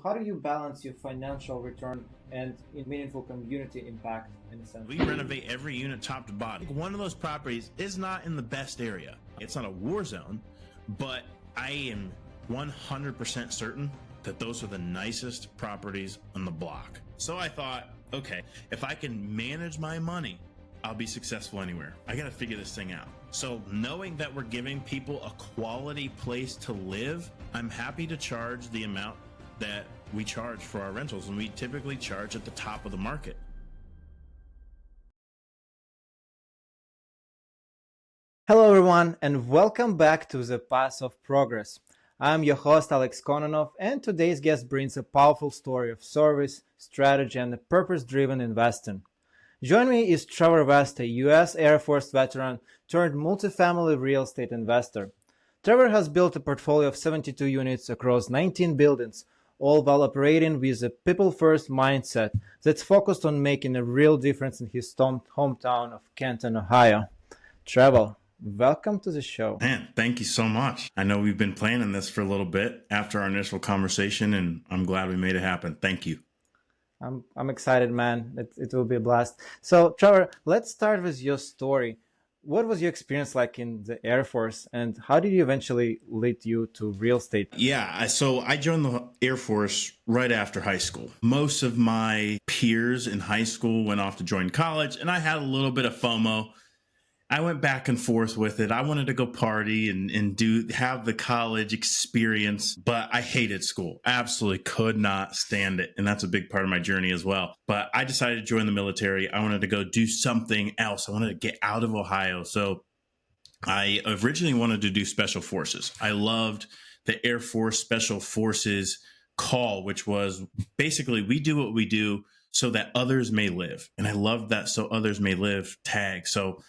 how do you balance your financial return and meaningful community impact in a sense? We renovate every unit top to bottom. One of those properties is not in the best area. It's not a war zone, but I am 100% certain that those are the nicest properties on the block. So I thought, okay, if I can manage my money, I'll be successful anywhere. I got to figure this thing out. So knowing that we're giving people a quality place to live, I'm happy to charge the amount that we charge for our rentals, and we typically charge at the top of the market. Hello, everyone, and welcome back to The Path of Progress. I'm your host, Alex Kononov, and today's guest brings a powerful story of service, strategy, and a purpose-driven investing. Joining me is Trevor B, a U.S. Air Force veteran turned multifamily real estate investor. Trevor has built a portfolio of 72 units across 19 buildings, all while operating with a people-first mindset that's focused on making a real difference in his hometown of Canton, Ohio. Trevor, welcome to the show. Man, thank you so much. I know we've been planning this for a little bit after our initial conversation, and I'm glad we made it happen. Thank you. I'm excited, man. It will be a blast. So, Trevor, let's start with your story. What was your experience like in the Air Force, and how did you eventually lead you to real estate? Yeah, so I joined the Air Force right after high school. Most of my peers in high school went off to join college, and I had a little bit of FOMO. I went back and forth with it. I wanted to go party and have the college experience, but I hated school. Absolutely could not stand it. And that's a big part of my journey as well. But I decided to join the military. I wanted to go do something else. I wanted to get out of Ohio. So I originally wanted to do special forces. I loved the Air Force Special Forces call, which was basically we do what we do so that others may live. And I loved that "so others may live" tag. So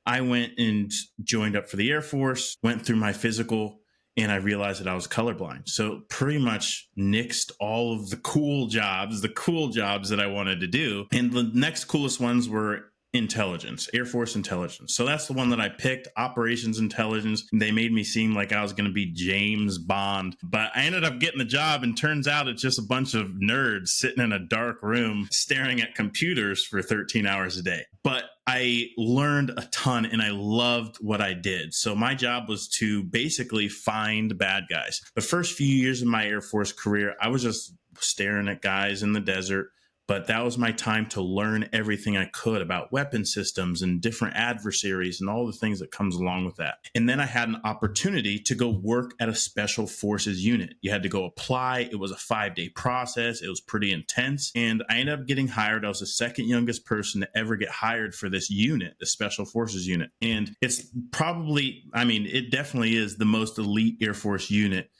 I went and joined up for the Air Force, went through my physical, and I realized that I was colorblind. So pretty much nixed all of the cool jobs that I wanted to do. And the next coolest ones were intelligence, Air Force intelligence. So that's the one that I picked, operations intelligence. They made me seem like I was going to be James Bond, but I ended up getting the job, and turns out it's just a bunch of nerds sitting in a dark room staring at computers for 13 hours a day. But I learned a ton and I loved what I did. So my job was to basically find bad guys. The first few years of my Air Force career, I was just staring at guys in the desert. But that was my time to learn everything I could about weapon systems and different adversaries and all the things that comes along with that. And then I had an opportunity to go work at a special forces unit. You had to go apply. It was a 5-day process. It was pretty intense. And I ended up getting hired. I was the second youngest person to ever get hired for this unit, the special forces unit. And it's probably, it definitely is the most elite Air Force unit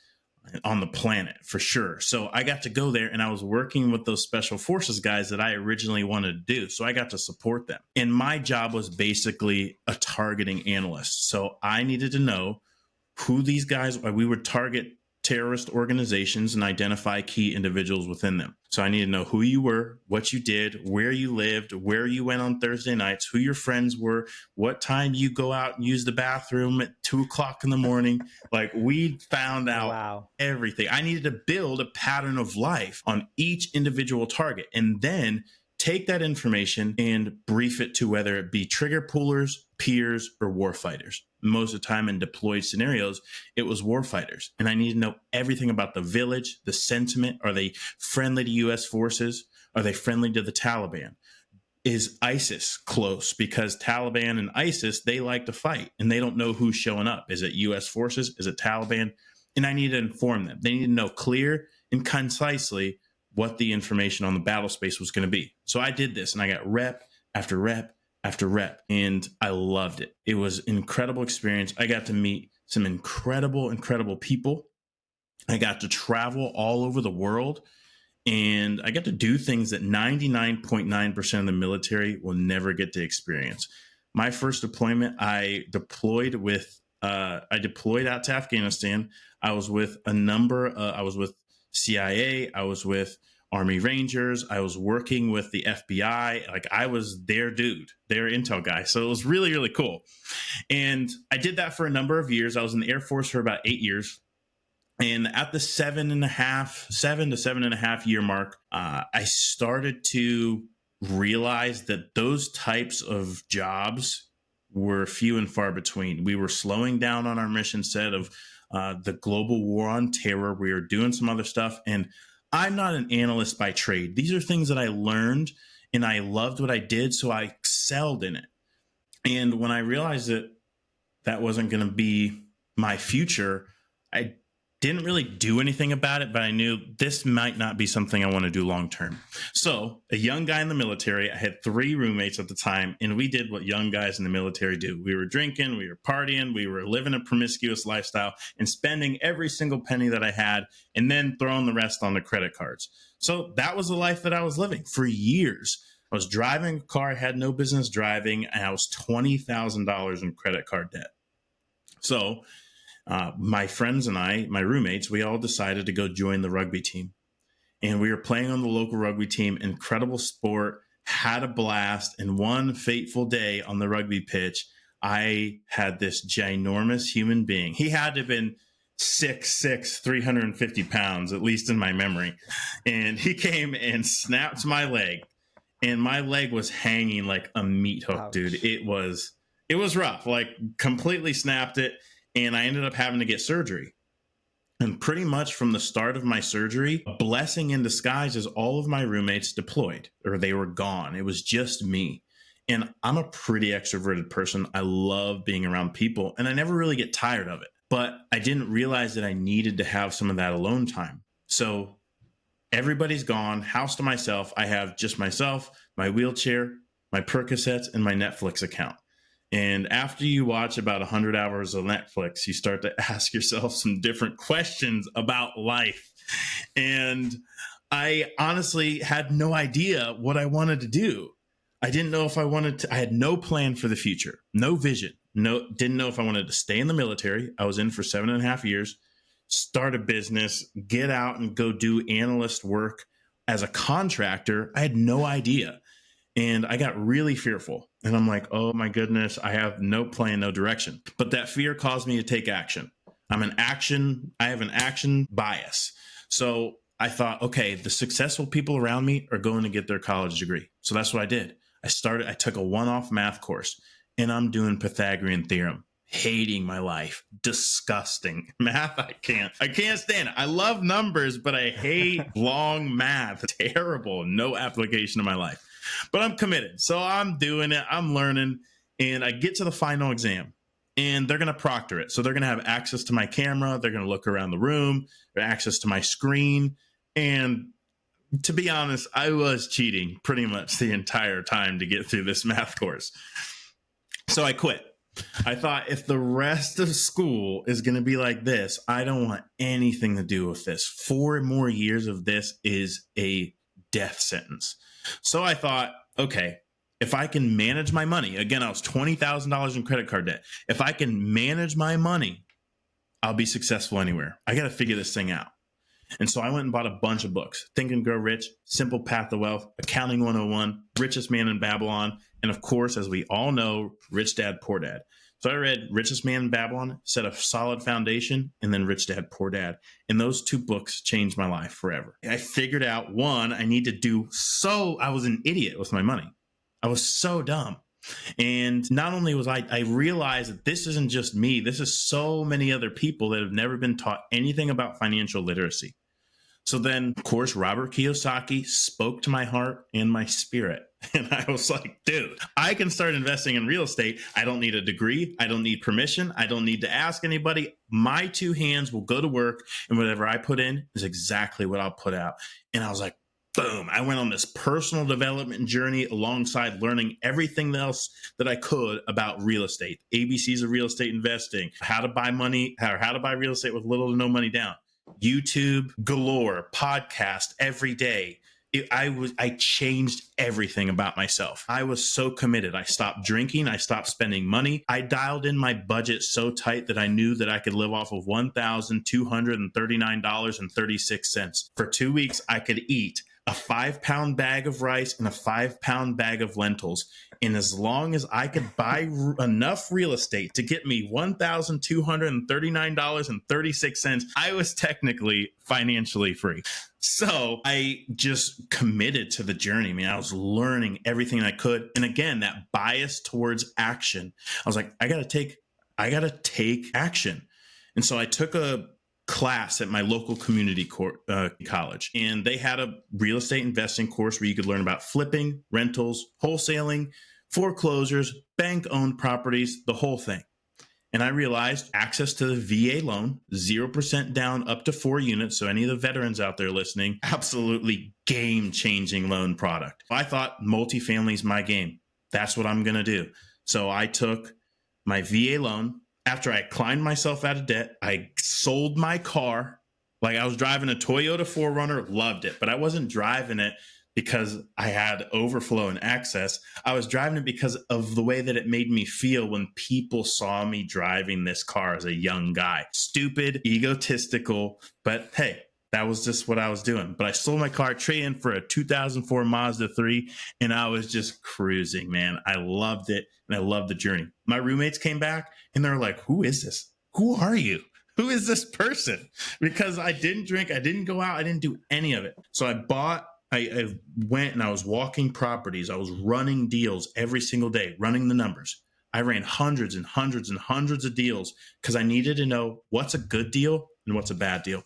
on the planet for sure. So I got to go there, and I was working with those special forces guys that I originally wanted to do. So I got to support them. And my job was basically a targeting analyst. So I needed to know who these guys were. We would target terrorist organizations and identify key individuals within them. So I needed to know who you were, what you did, where you lived, where you went on Thursday nights, who your friends were, what time you go out and use the bathroom at 2:00 in the morning. Like, we found out everything. I needed to build a pattern of life on each individual target, and then take that information and brief it to whether it be trigger pullers, peers, or warfighters. Most of the time in deployed scenarios, it was warfighters. And I need to know everything about the village, the sentiment. Are they friendly to U.S. forces? Are they friendly to the Taliban? Is ISIS close? Because Taliban and ISIS, they like to fight, and they don't know who's showing up. Is it U.S. forces? Is it Taliban? And I need to inform them. They need to know clear and concisely what the information on the battle space was going to be. So I did this, and I got rep after rep after rep, and I loved it. It was an incredible experience. I got to meet some incredible people. I got to travel all over the world, and I got to do things that 99.9% of the military will never get to experience. My first deployment, I deployed out to Afghanistan. I was with I was with CIA. I was with Army Rangers. I was working with the FBI. Like, I was their dude, their intel guy. So it was really, really cool. And I did that for a number of years. I was in the Air Force for about 8 years. And at the 7 to 7.5 year mark, I started to realize that those types of jobs were few and far between. We were slowing down on our mission set of the global war on terror. We were doing some other stuff. And I'm not an analyst by trade. These are things that I learned and I loved what I did. So I excelled in it. And when I realized that that wasn't going to be my future, I didn't really do anything about it, but I knew this might not be something I want to do long term. So, a young guy in the military, I had 3 roommates at the time, and we did what young guys in the military do. We were drinking, we were partying, we were living a promiscuous lifestyle and spending every single penny that I had and then throwing the rest on the credit cards. So, that was the life that I was living for years. I was driving a car I had no business driving, and I was $20,000 in credit card debt. So, my friends and I, my roommates, we all decided to go join the rugby team. And we were playing on the local rugby team, incredible sport, had a blast. And one fateful day on the rugby pitch, I had this ginormous human being. He had to have been 6'6", 350 pounds, at least in my memory. And he came and snapped my leg. And my leg was hanging like a meat hook, Ouch. dude. It was rough, like completely snapped it. And I ended up having to get surgery. And pretty much from the start of my surgery, a blessing in disguise is all of my roommates deployed or they were gone. It was just me. And I'm a pretty extroverted person. I love being around people and I never really get tired of it. But I didn't realize that I needed to have some of that alone time. So everybody's gone, house to myself. I have just myself, my wheelchair, my Percocets, and my Netflix account. And after you watch about 100 hours of Netflix, you start to ask yourself some different questions about life. And I honestly had no idea what I wanted to do. I didn't know if I wanted to, I had no plan for the future, no vision, didn't know if I wanted to stay in the military. I was in for 7.5 years, start a business, get out and go do analyst work as a contractor. I had no idea. And I got really fearful. And I'm like, oh my goodness, I have no plan, no direction. But that fear caused me to take action. I have an action bias. So I thought, okay, the successful people around me are going to get their college degree. So that's what I did. I took a one-off math course and I'm doing Pythagorean theorem. Hating my life. Disgusting. Math, I can't stand it. I love numbers, but I hate long math. Terrible. No application in my life. But I'm committed. So I'm doing it. I'm learning. And I get to the final exam and they're going to proctor it. So they're going to have access to my camera. They're going to look around the room, access to my screen. And to be honest, I was cheating pretty much the entire time to get through this math course. So I quit. I thought if the rest of school is going to be like this, I don't want anything to do with this. 4 more years of this is a death sentence. So I thought, okay, if I can manage my money, again, I was $20,000 in credit card debt. If I can manage my money, I'll be successful anywhere. I got to figure this thing out. And so I went and bought a bunch of books, Think and Grow Rich, Simple Path to Wealth, Accounting 101, Richest Man in Babylon, and of course, as we all know, Rich Dad, Poor Dad. So I read Richest Man in Babylon, set a solid foundation, and then Rich Dad, Poor Dad. And those 2 books changed my life forever. I figured out, one, I was an idiot with my money. I was so dumb. And not only was I realized that this isn't just me, this is so many other people that have never been taught anything about financial literacy. So then, of course, Robert Kiyosaki spoke to my heart and my spirit. And I was like, dude, I can start investing in real estate. I don't need a degree. I don't need permission. I don't need to ask anybody. My 2 hands will go to work, and whatever I put in is exactly what I'll put out. And I was like, boom, I went on this personal development journey alongside learning everything else that I could about real estate, ABCs of real estate investing, how to buy real estate with little to no money down, YouTube galore, podcast every day. I changed everything about myself. I was so committed. I stopped drinking. I stopped spending money. I dialed in my budget so tight that I knew that I could live off of $1,239.36. For 2 weeks, I could eat a 5-pound bag of rice and a 5-pound bag of lentils. And as long as I could buy enough real estate to get me $1,239.36, I was technically financially free. So I just committed to the journey. I mean, I was learning everything I could. And again, that bias towards action. I was like, I got to take action. And so I took a class at my local community college, and they had a real estate investing course where you could learn about flipping, rentals, wholesaling, foreclosures, bank owned properties, the whole thing. And I realized access to the VA loan, 0% down up to 4 units. So any of the veterans out there listening, absolutely game changing loan product. I thought multifamily is my game. That's what I'm going to do. So I took my VA loan. After I climbed myself out of debt, I sold my car. Like, I was driving a Toyota 4Runner, loved it, but I wasn't driving it because I had overflow and access. I was driving it because of the way that it made me feel when people saw me driving this car as a young guy. Stupid, egotistical, but hey, that was just what I was doing. But I sold my car, traded in for a 2004 Mazda 3, and I was just cruising, man. I loved it, and I loved the journey. My roommates came back, and they're like, who is this? Who are you? Who is this person? Because I didn't drink, I didn't go out, I didn't do any of it. So I went and I was walking properties. I was running deals every single day, running the numbers. I ran hundreds and hundreds and hundreds of deals because I needed to know what's a good deal and what's a bad deal.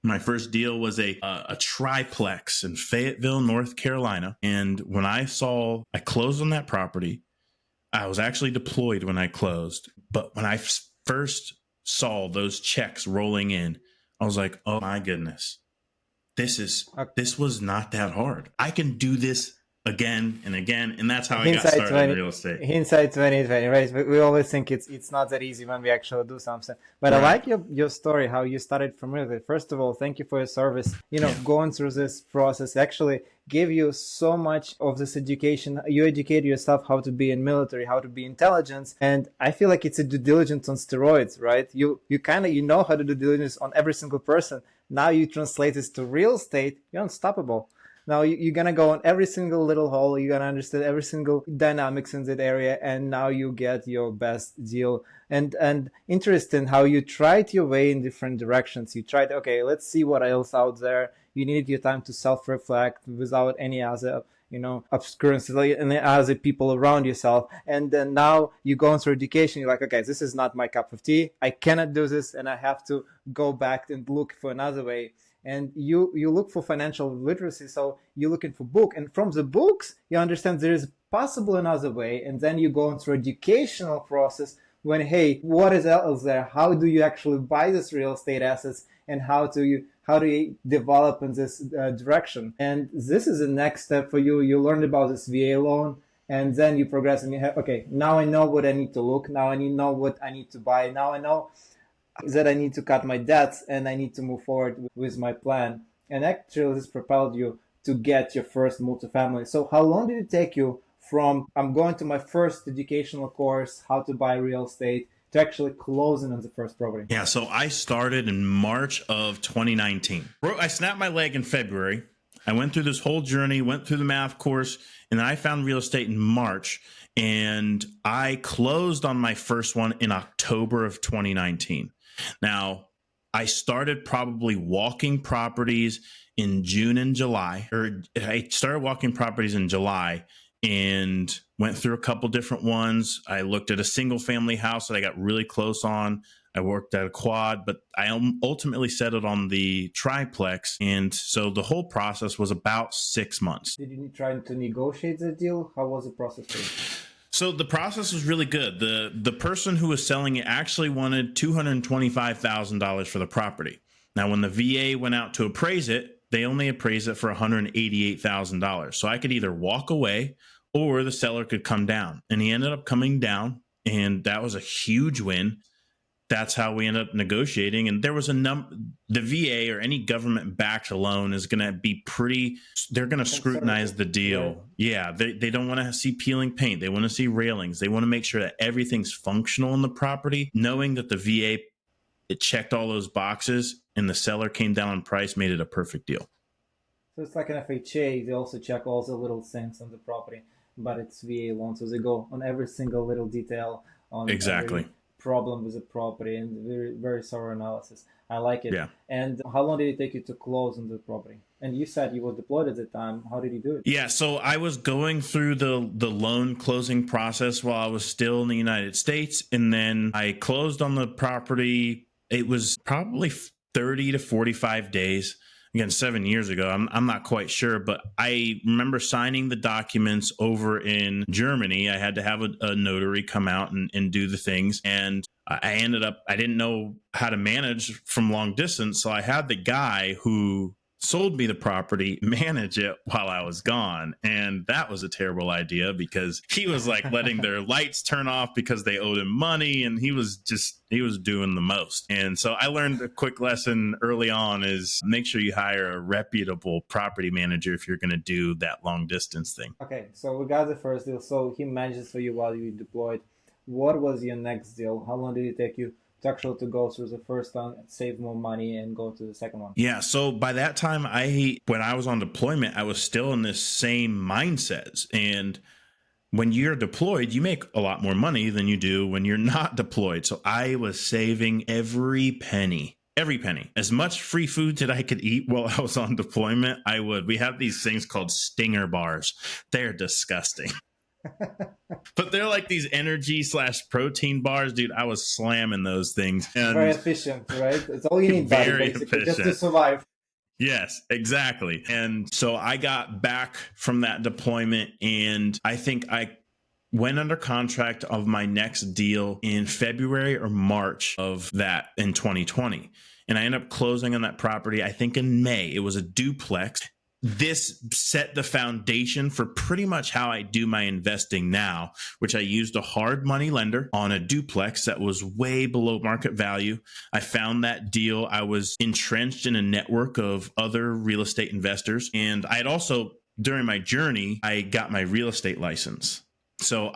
My first deal was a triplex in Fayetteville, North Carolina. And when I closed on that property, I was actually deployed when I closed. But when I first saw those checks rolling in, I was like, oh my goodness, this was not that hard. I can do this again and again, and that's how I got started in real estate. Hindsight 2020, right? We always think it's not that easy when we actually do something. But right. I like your story, how you started from real estate. First of all, thank you for your service. Going through this process actually gave you so much of this education. You educated yourself how to be in military, how to be intelligence, and I feel like it's a due diligence on steroids, right? You know how to do diligence on every single person. Now you translate this to real estate, you're unstoppable. Now you're going to go on every single little hole. You're going to understand every single dynamics in that area. And now you get your best deal. And interesting how you tried your way in different directions. You tried, okay, let's see what else out there. You needed your time to self-reflect without any other, obscurances, like any other people around yourself. And then now you go through education. You're like, okay, this is not my cup of tea. I cannot do this. And I have to go back and look for another way. And you look for financial literacy, so you're looking for book, and from the books you understand there is possible another way, and then you go through educational process when, hey, what is else there? How do you actually buy this real estate assets, and how do you develop in this direction? And this is the next step for you. You learned about this VA loan, and then you progress, and you have, okay, now I know what I need to look. Now I know what I need to buy. Now I know that I need to cut my debts and I need to move forward with my plan. And actually this propelled you to get your first multifamily. So how long did it take you from I'm going to my first educational course, how to buy real estate, to actually closing on the first property? Yeah, so I started in March of 2019. I snapped my leg in February. I went through this whole journey, went through the math course, and then I found real estate in March. And I closed on my first one in October of 2019. Now, I started probably walking properties in June and July, or I started walking properties in July and went through a couple different ones. I looked at a single family house that I got really close on. I worked at a quad, but I ultimately settled on the triplex. And so the whole process was about 6 months. Did you try to negotiate the deal? How was the process for you? So the process was really good. The person who was selling it actually wanted $225,000 for the property. Now, when the VA went out to appraise it, they only appraised it for $188,000. So I could either walk away or the seller could come down. And he ended up coming down, and that was a huge win. That's how we ended up negotiating. And there was the VA or any government backed loan is going to be they're going to scrutinize the deal. Yeah. They don't want to see peeling paint. They want to see railings. They want to make sure that everything's functional in the property. Knowing that the VA, it checked all those boxes and the seller came down in price, made it a perfect deal. So it's like an FHA. They also check all the little things on the property, but it's VA loan. So they go on every single little detail, on every Exactly. problem with the property, and very, very thorough analysis. I like it. Yeah. And how long did it take you to close on the property? And you said you were deployed at the time. How did you do it? Yeah, so I was going through the loan closing process while I was still in the United States, and then I closed on the property. It was probably 30 to 45 days. Again, 7 years ago. I'm not quite sure, but I remember signing the documents over in Germany. I had to have a notary come out and do the things. And I ended up, I didn't know how to manage from long distance. So I had the guy who sold me the property manage it while I was gone. And that was a terrible idea because he was like letting their lights turn off because they owed him money. And he was doing the most. And so I learned a quick lesson early on is make sure you hire a reputable property manager if you're going to do that long distance thing. Okay, so we got the first deal. So he manages for you while you deployed. What was your next deal? How long did it take you to actually to go through the first one, save more money, and go to the second one? Yeah. So by that time, when I was on deployment, I was still in this same mindset. And when you're deployed, you make a lot more money than you do when you're not deployed. So I was saving every penny. Every penny. As much free food that I could eat while I was on deployment, I would. We have these things called stinger bars. They're disgusting. But they're like these energy slash protein bars, dude. I was slamming those things. And Very efficient, right? It's all you need, buddy, very basically, just to efficient. survive. Yes, exactly. And so I got back from that deployment, and I think I went under contract of my next deal in February or March of that in 2020. And I ended up closing on that property, I think in May. It was a duplex. This set the foundation for pretty much how I do my investing now, which I used a hard money lender on a duplex that was way below market value. I found that deal. I was entrenched in a network of other real estate investors. And I had also, during my journey, I got my real estate license. So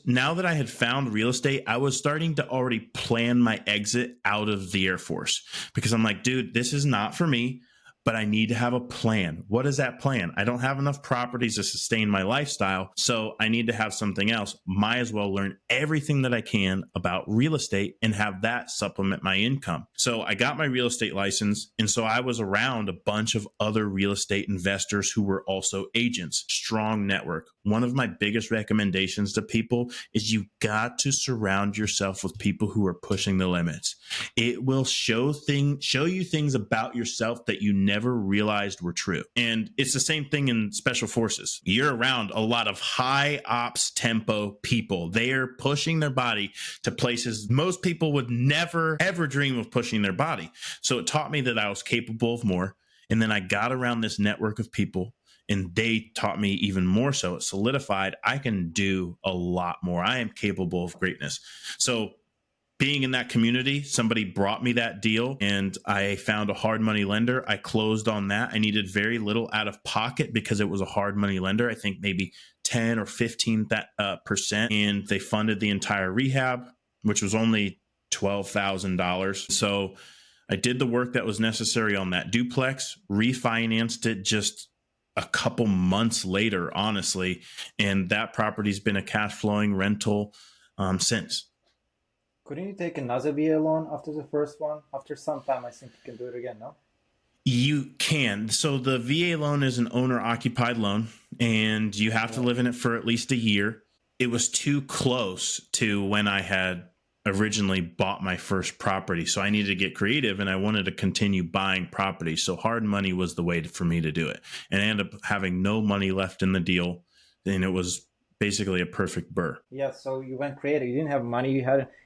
now that I had found real estate, I was starting to already plan my exit out of the Air Force because I'm like, dude, this is not for me. But I need to have a plan. What is that plan? I don't have enough properties to sustain my lifestyle, so I need to have something else. Might as well learn everything that I can about real estate and have that supplement my income. So I got my real estate license, and so I was around a bunch of other real estate investors who were also agents. Strong network. One of my biggest recommendations to people is you got to surround yourself with people who are pushing the limits. It will show you things about yourself that you never realized were true. And it's the same thing in special forces. You're around a lot of high ops tempo people. They are pushing their body to places most people would never, ever dream of pushing their body. So it taught me that I was capable of more. And then I got around this network of people, and they taught me even more so. It solidified I can do a lot more. I am capable of greatness. So being in that community, somebody brought me that deal, and I found a hard money lender. I closed on that. I needed very little out of pocket because it was a hard money lender. I think maybe 10 or 15%. And they funded the entire rehab, which was only $12,000. So I did the work that was necessary on that duplex, refinanced it just a couple months later, honestly. And that property's been a cash flowing rental since. Couldn't you take another VA loan after the first one? After some time, I think you can do it again, no? You can. So the VA loan is an owner occupied loan, and you have to Yeah. live in it for at least a year. It was too close to when I had originally bought my first property. So I needed to get creative, and I wanted to continue buying property. So hard money was the way for me to do it. And I ended up having no money left in the deal. And it was basically a perfect burr. Yeah, so you went creative. You didn't have money.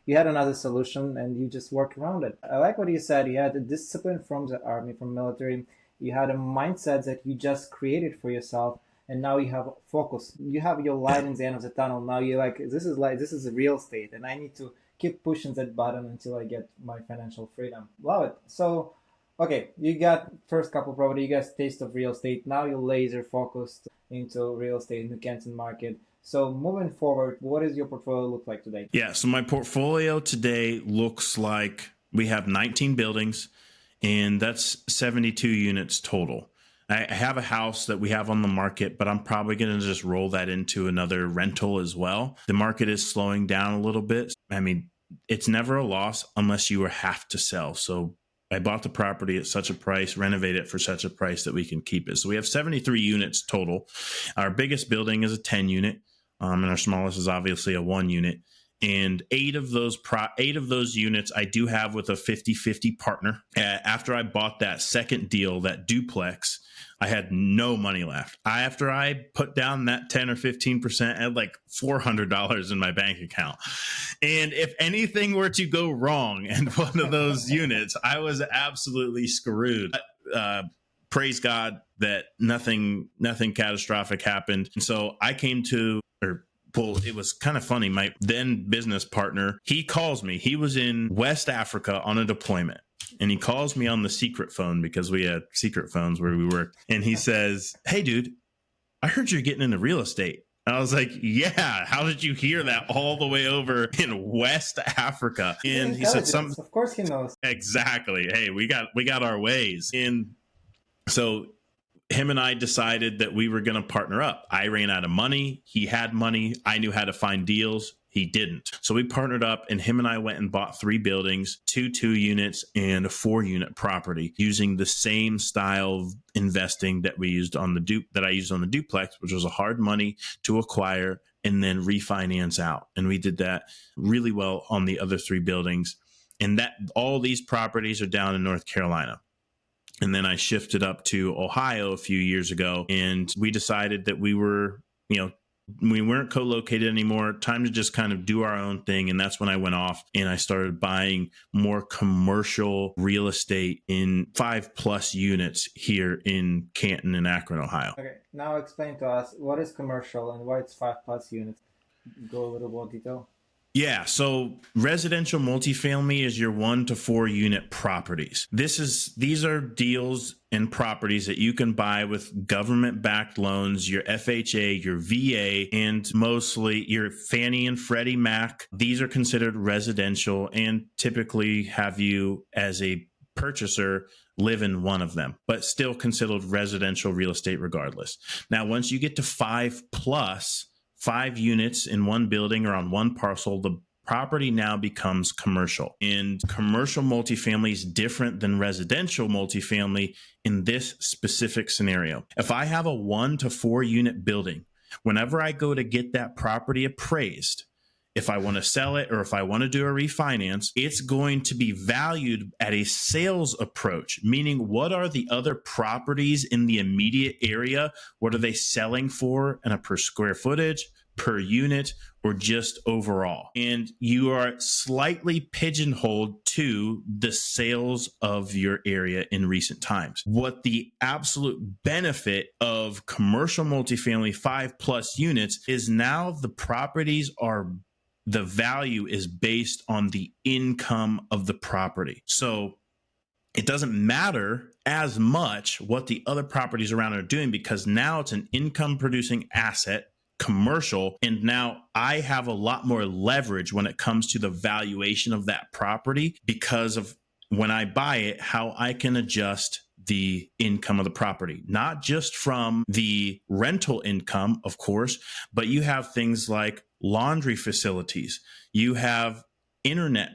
You had another solution, and you just worked around it. I like what you said. You had the discipline from the army, from military. You had a mindset that you just created for yourself, and now you have focus. You have your light in the end of the tunnel. Now you're like, this is real estate, and I need to keep pushing that button until I get my financial freedom. Love it. So, okay, you got first couple property. You got taste of real estate. Now you're laser focused into real estate in the Canton market. So moving forward, what does your portfolio look like today? Yeah. So my portfolio today looks like we have 19 buildings, and that's 72 units total. I have a house that we have on the market, but I'm probably going to just roll that into another rental as well. The market is slowing down a little bit. I mean, it's never a loss unless you have to sell. So I bought the property at such a price, renovate it for such a price that we can keep it. So we have 73 units total. Our biggest building is a 10 unit, and our smallest is obviously a 1 unit. And eight of those units I do have with a 50-50 partner. After I bought that second deal, that duplex, I had no money left. After I put down that 10 or 15%, I had like $400 in my bank account. And if anything were to go wrong in one of those units, I was absolutely screwed. Praise God that nothing catastrophic happened. And so I came to, well, it was kind of funny. My then business partner, he calls me. He was in West Africa on a deployment. And he calls me on the secret phone because we had secret phones where we worked. And he says, "Hey, dude, I heard you're getting into real estate." And I was like, "Yeah, how did you hear that all the way over in West Africa?" And he said, Of course he knows. Exactly. Hey, we got our ways. And so him and I decided that we were going to partner up. I ran out of money. He had money. I knew how to find deals. He didn't. So we partnered up, and him and I went and bought 3 buildings, 2 units and a 4-unit property using the same style of investing that we used on I used on the duplex, which was a hard money to acquire and then refinance out. And we did that really well on the other 3 buildings. And that all these properties are down in North Carolina. And then I shifted up to Ohio a few years ago, and we decided that we weren't co-located anymore. Time to just kind of do our own thing. And that's when I went off and I started buying more commercial real estate in 5+ units here in Canton and Akron, Ohio. Okay, now explain to us what is commercial and why it's 5+ units. Go a little more detail. Yeah, so residential multifamily is your 1 to 4 unit properties. These are deals and properties that you can buy with government-backed loans, your FHA, your VA, and mostly your Fannie and Freddie Mac. These are considered residential and typically have you as a purchaser live in one of them, but still considered residential real estate regardless. Now, once you get to 5 units in one building or on one parcel, the property now becomes commercial. And commercial multifamily is different than residential multifamily in this specific scenario. If I have a 1 to 4 unit building, whenever I go to get that property appraised, if I want to sell it or if I want to do a refinance, it's going to be valued at a sales approach, meaning what are the other properties in the immediate area? What are they selling for in a per square footage, per unit, or just overall? And you are slightly pigeonholed to the sales of your area in recent times. What the absolute benefit of commercial multifamily 5+ units is now the value is based on the income of the property. So it doesn't matter as much what the other properties around are doing because now it's an income producing asset, commercial, and now I have a lot more leverage when it comes to the valuation of that property because of when I buy it, how I can adjust the income of the property, not just from the rental income, of course, but you have things like laundry facilities, you have internet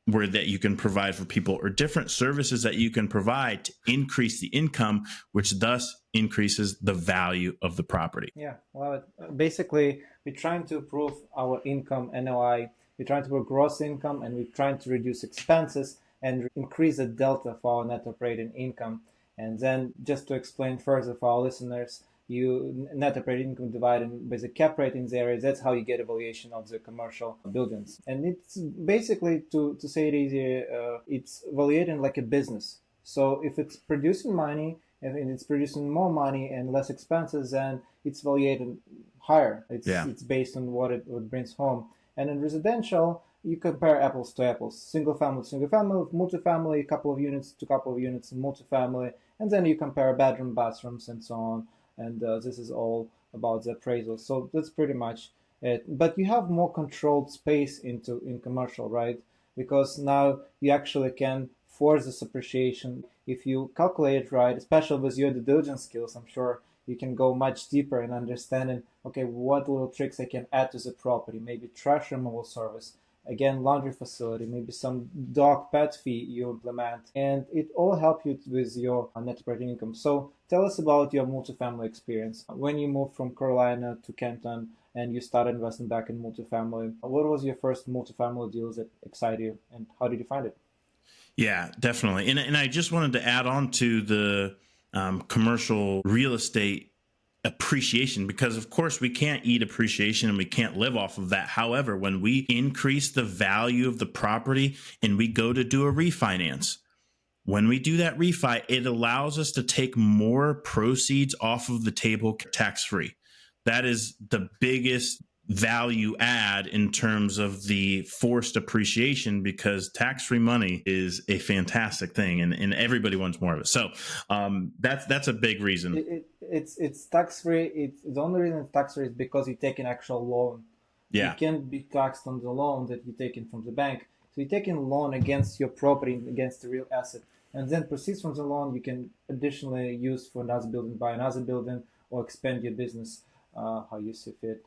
that you can provide for people, or different services that you can provide to increase the income, which thus increases the value of the property. Yeah, well, basically, we're trying to improve our income, NOI. We're trying to improve gross income, and we're trying to reduce expenses and increase the delta for our net operating income. And then, just to explain further for our listeners, you net operating income divided by the cap rate in the area. That's how you get a valuation of the commercial buildings. And it's basically, to say it easy, it's valuating like a business. So if it's producing money and it's producing more money and less expenses, then it's valuated higher. It's based on what it brings home. And in residential, you compare apples to apples. Single family, multifamily, a couple of units to couple of units in multifamily, and then you compare bedroom, bathrooms, and so on. And this is all about the appraisal. So that's pretty much it. But you have more controlled space in commercial, right? Because now you actually can force this appreciation. if you calculate right, especially with your due diligence skills, I'm sure you can go much deeper in understanding, okay, what little tricks I can add to the property, maybe trash removal service, again, laundry facility, maybe some dog pet fee you implement, and it all help you with your net operating income. So tell us about your multifamily experience. When you moved from Carolina to Canton and you started investing back in multifamily, what was your first multifamily deals that excited you, and how did you find it? Yeah, definitely. And I just wanted to add on to the commercial real estate appreciation, because of course we can't eat appreciation and we can't live off of that. However, when we increase the value of the property and we go to do a refinance, when we do that refi, it allows us to take more proceeds off of the table tax free. That is the biggest value add in terms of the forced appreciation, because tax free money is a fantastic thing, and everybody wants more of it. So that's a big reason. It's tax free. It's the only reason it's tax free is because you take an actual loan. You Yeah, can't be taxed on the loan that you take in from the bank. So you take in a loan against your property, against the real asset, and then proceeds from the loan you can additionally use for another building, buy another building, or expand your business how you see fit.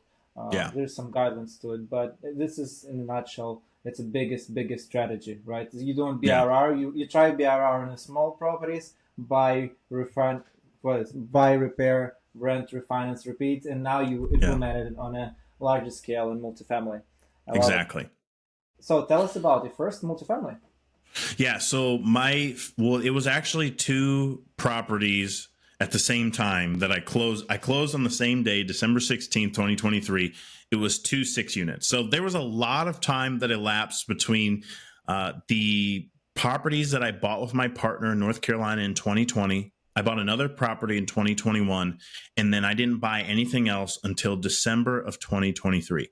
yeah, There's some guidelines to it, but this is in a nutshell. It's the biggest strategy, right? You don't yeah, BRR. You try BRR on the small properties, buy, refund, buy, repair, rent, refinance, repeat, and now you yeah, implement it on a larger scale in multifamily. I love it. exactly. So tell us about the first multifamily. Yeah. So it was actually two properties at the same time that I closed. I closed on the same day, December 16th, 2023. It was two 6 units. So there was a lot of time that elapsed between the properties that I bought with my partner in North Carolina in 2020. I bought another property in 2021, and then I didn't buy anything else until December of 2023.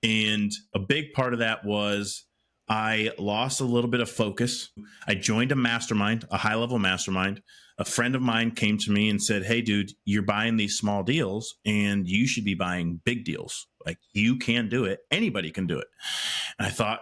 And a big part of that was I lost a little bit of focus. I joined a mastermind, a high level mastermind. A friend of mine came to me and said, "Hey, dude, you're buying these small deals and you should be buying big deals. Like, you can do it. Anybody can do it." And I thought,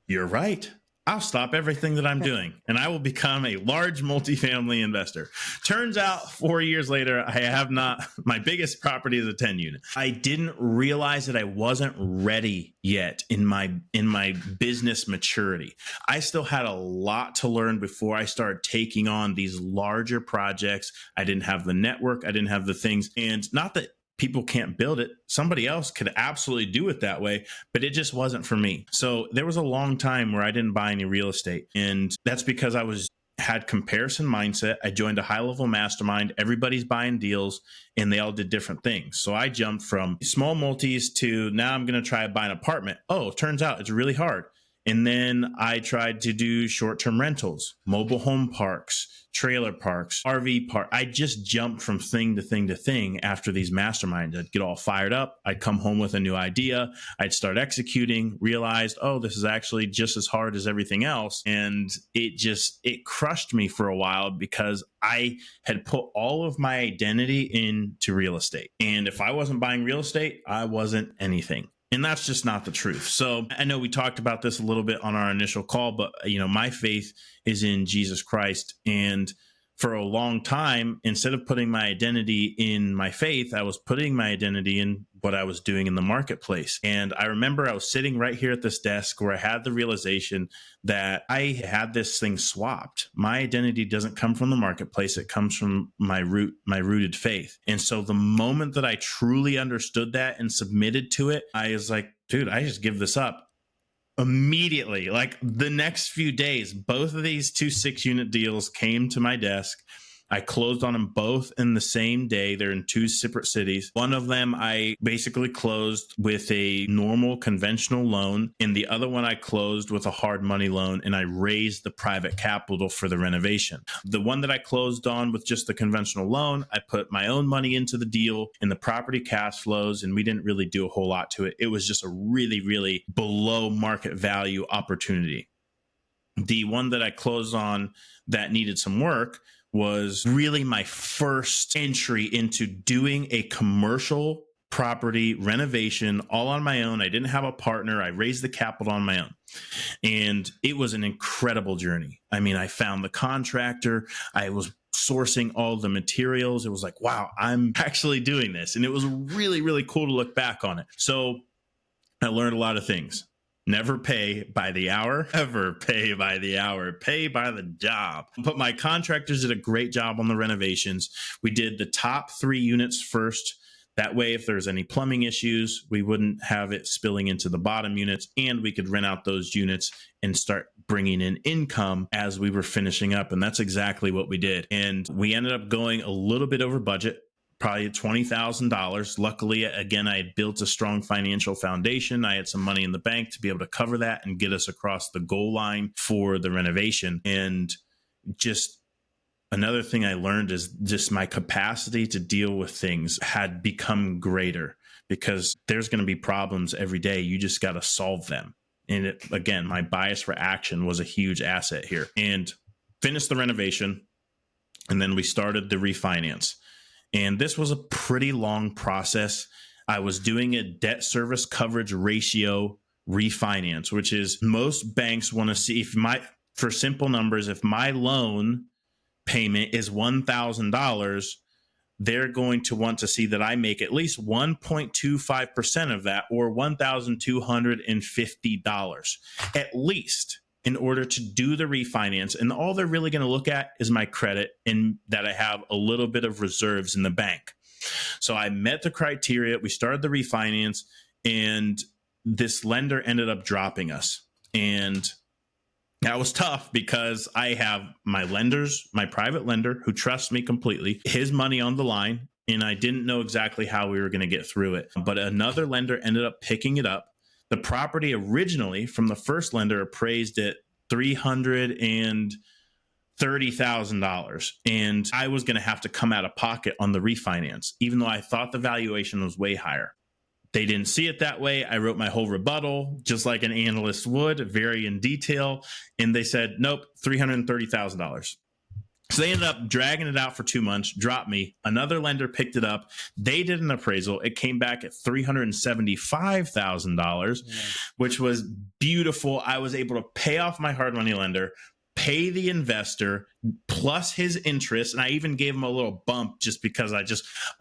"You're right. I'll stop everything that I'm doing and I will become a large multifamily investor." Turns out 4 years later, I have not. My biggest property is a 10 unit. I didn't realize that I wasn't ready yet in my business maturity. I still had a lot to learn before I started taking on these larger projects. I didn't have the network. I didn't have the things. And not that people can't build it. Somebody else could absolutely do it that way, but it just wasn't for me. So there was a long time where I didn't buy any real estate. And that's because I had comparison mindset. I joined a high level mastermind. Everybody's buying deals and they all did different things. So I jumped from small multis to now I'm going to try to buy an apartment. Oh, turns out it's really hard. And then I tried to do short-term rentals, mobile home parks, trailer parks, RV park. I just jumped from thing to thing to thing after these masterminds. I'd get all fired up. I'd come home with a new idea. I'd start executing, realized, oh, this is actually just as hard as everything else. And it crushed me for a while because I had put all of my identity into real estate. And if I wasn't buying real estate, I wasn't anything. And that's just not the truth. So I know we talked about this a little bit on our initial call, but my faith is in Jesus Christ. And for a long time, instead of putting my identity in my faith, I was putting my identity in what I was doing in the marketplace. And I remember I was sitting right here at this desk where I had the realization that I had this thing swapped. My identity doesn't come from the marketplace. It comes from my rooted faith. And so the moment that I truly understood that and submitted to it, I was like, dude, I just give this up. Immediately, like the next few days, both of these two 6 unit deals came to my desk. I closed on them both in the same day. They're in two separate cities. One of them I basically closed with a normal conventional loan, and the other one I closed with a hard money loan, and I raised the private capital for the renovation. The one that I closed on with just the conventional loan, I put my own money into the deal and the property cash flows, and we didn't really do a whole lot to it. It was just a really, really below market value opportunity. The one that I closed on that needed some work was really my first entry into doing a commercial property renovation all on my own. I didn't have a partner. I raised the capital on my own. And it was an incredible journey. I mean, I found the contractor, I was sourcing all the materials. It was like, wow, I'm actually doing this. And it was really, really cool to look back on it. So I learned a lot of things. Never pay by the hour, ever pay by the hour, pay by the job. But my contractors did a great job on the renovations. We did the top 3 units first. That way, if there's any plumbing issues, we wouldn't have it spilling into the bottom units, and we could rent out those units and start bringing in income as we were finishing up. And that's exactly what we did. And we ended up going a little bit over budget, probably $20,000. Luckily, again, I had built a strong financial foundation. I had some money in the bank to be able to cover that and get us across the goal line for the renovation. And just another thing I learned is just my capacity to deal with things had become greater, because there's going to be problems every day. You just got to solve them. And again, my bias for action was a huge asset here. And finished the renovation, and then we started the refinance. And this was a pretty long process. I was doing a debt service coverage ratio refinance, which is most banks want to see for simple numbers, if my loan payment is $1,000, they're going to want to see that I make at least 1.25% of that, or $1,250 at least, in order to do the refinance. And all they're really going to look at is my credit and that I have a little bit of reserves in the bank. So I met the criteria. We started the refinance, and this lender ended up dropping us. And that was tough, because I have my private lender who trusts me completely, his money on the line, and I didn't know exactly how we were going to get through it. But another lender ended up picking it up. The property originally from the first lender appraised at $330,000, and I was going to have to come out of pocket on the refinance, even though I thought the valuation was way higher. They didn't see it that way. I wrote my whole rebuttal, just like an analyst would, very in detail, and they said, nope, $330,000. So they ended up dragging it out for 2 months, dropped me. Another lender picked it up. They did an appraisal. It came back at $375,000, which was beautiful. I was able to pay off my hard money lender, pay the investor plus his interest. And I even gave him a little bump just because I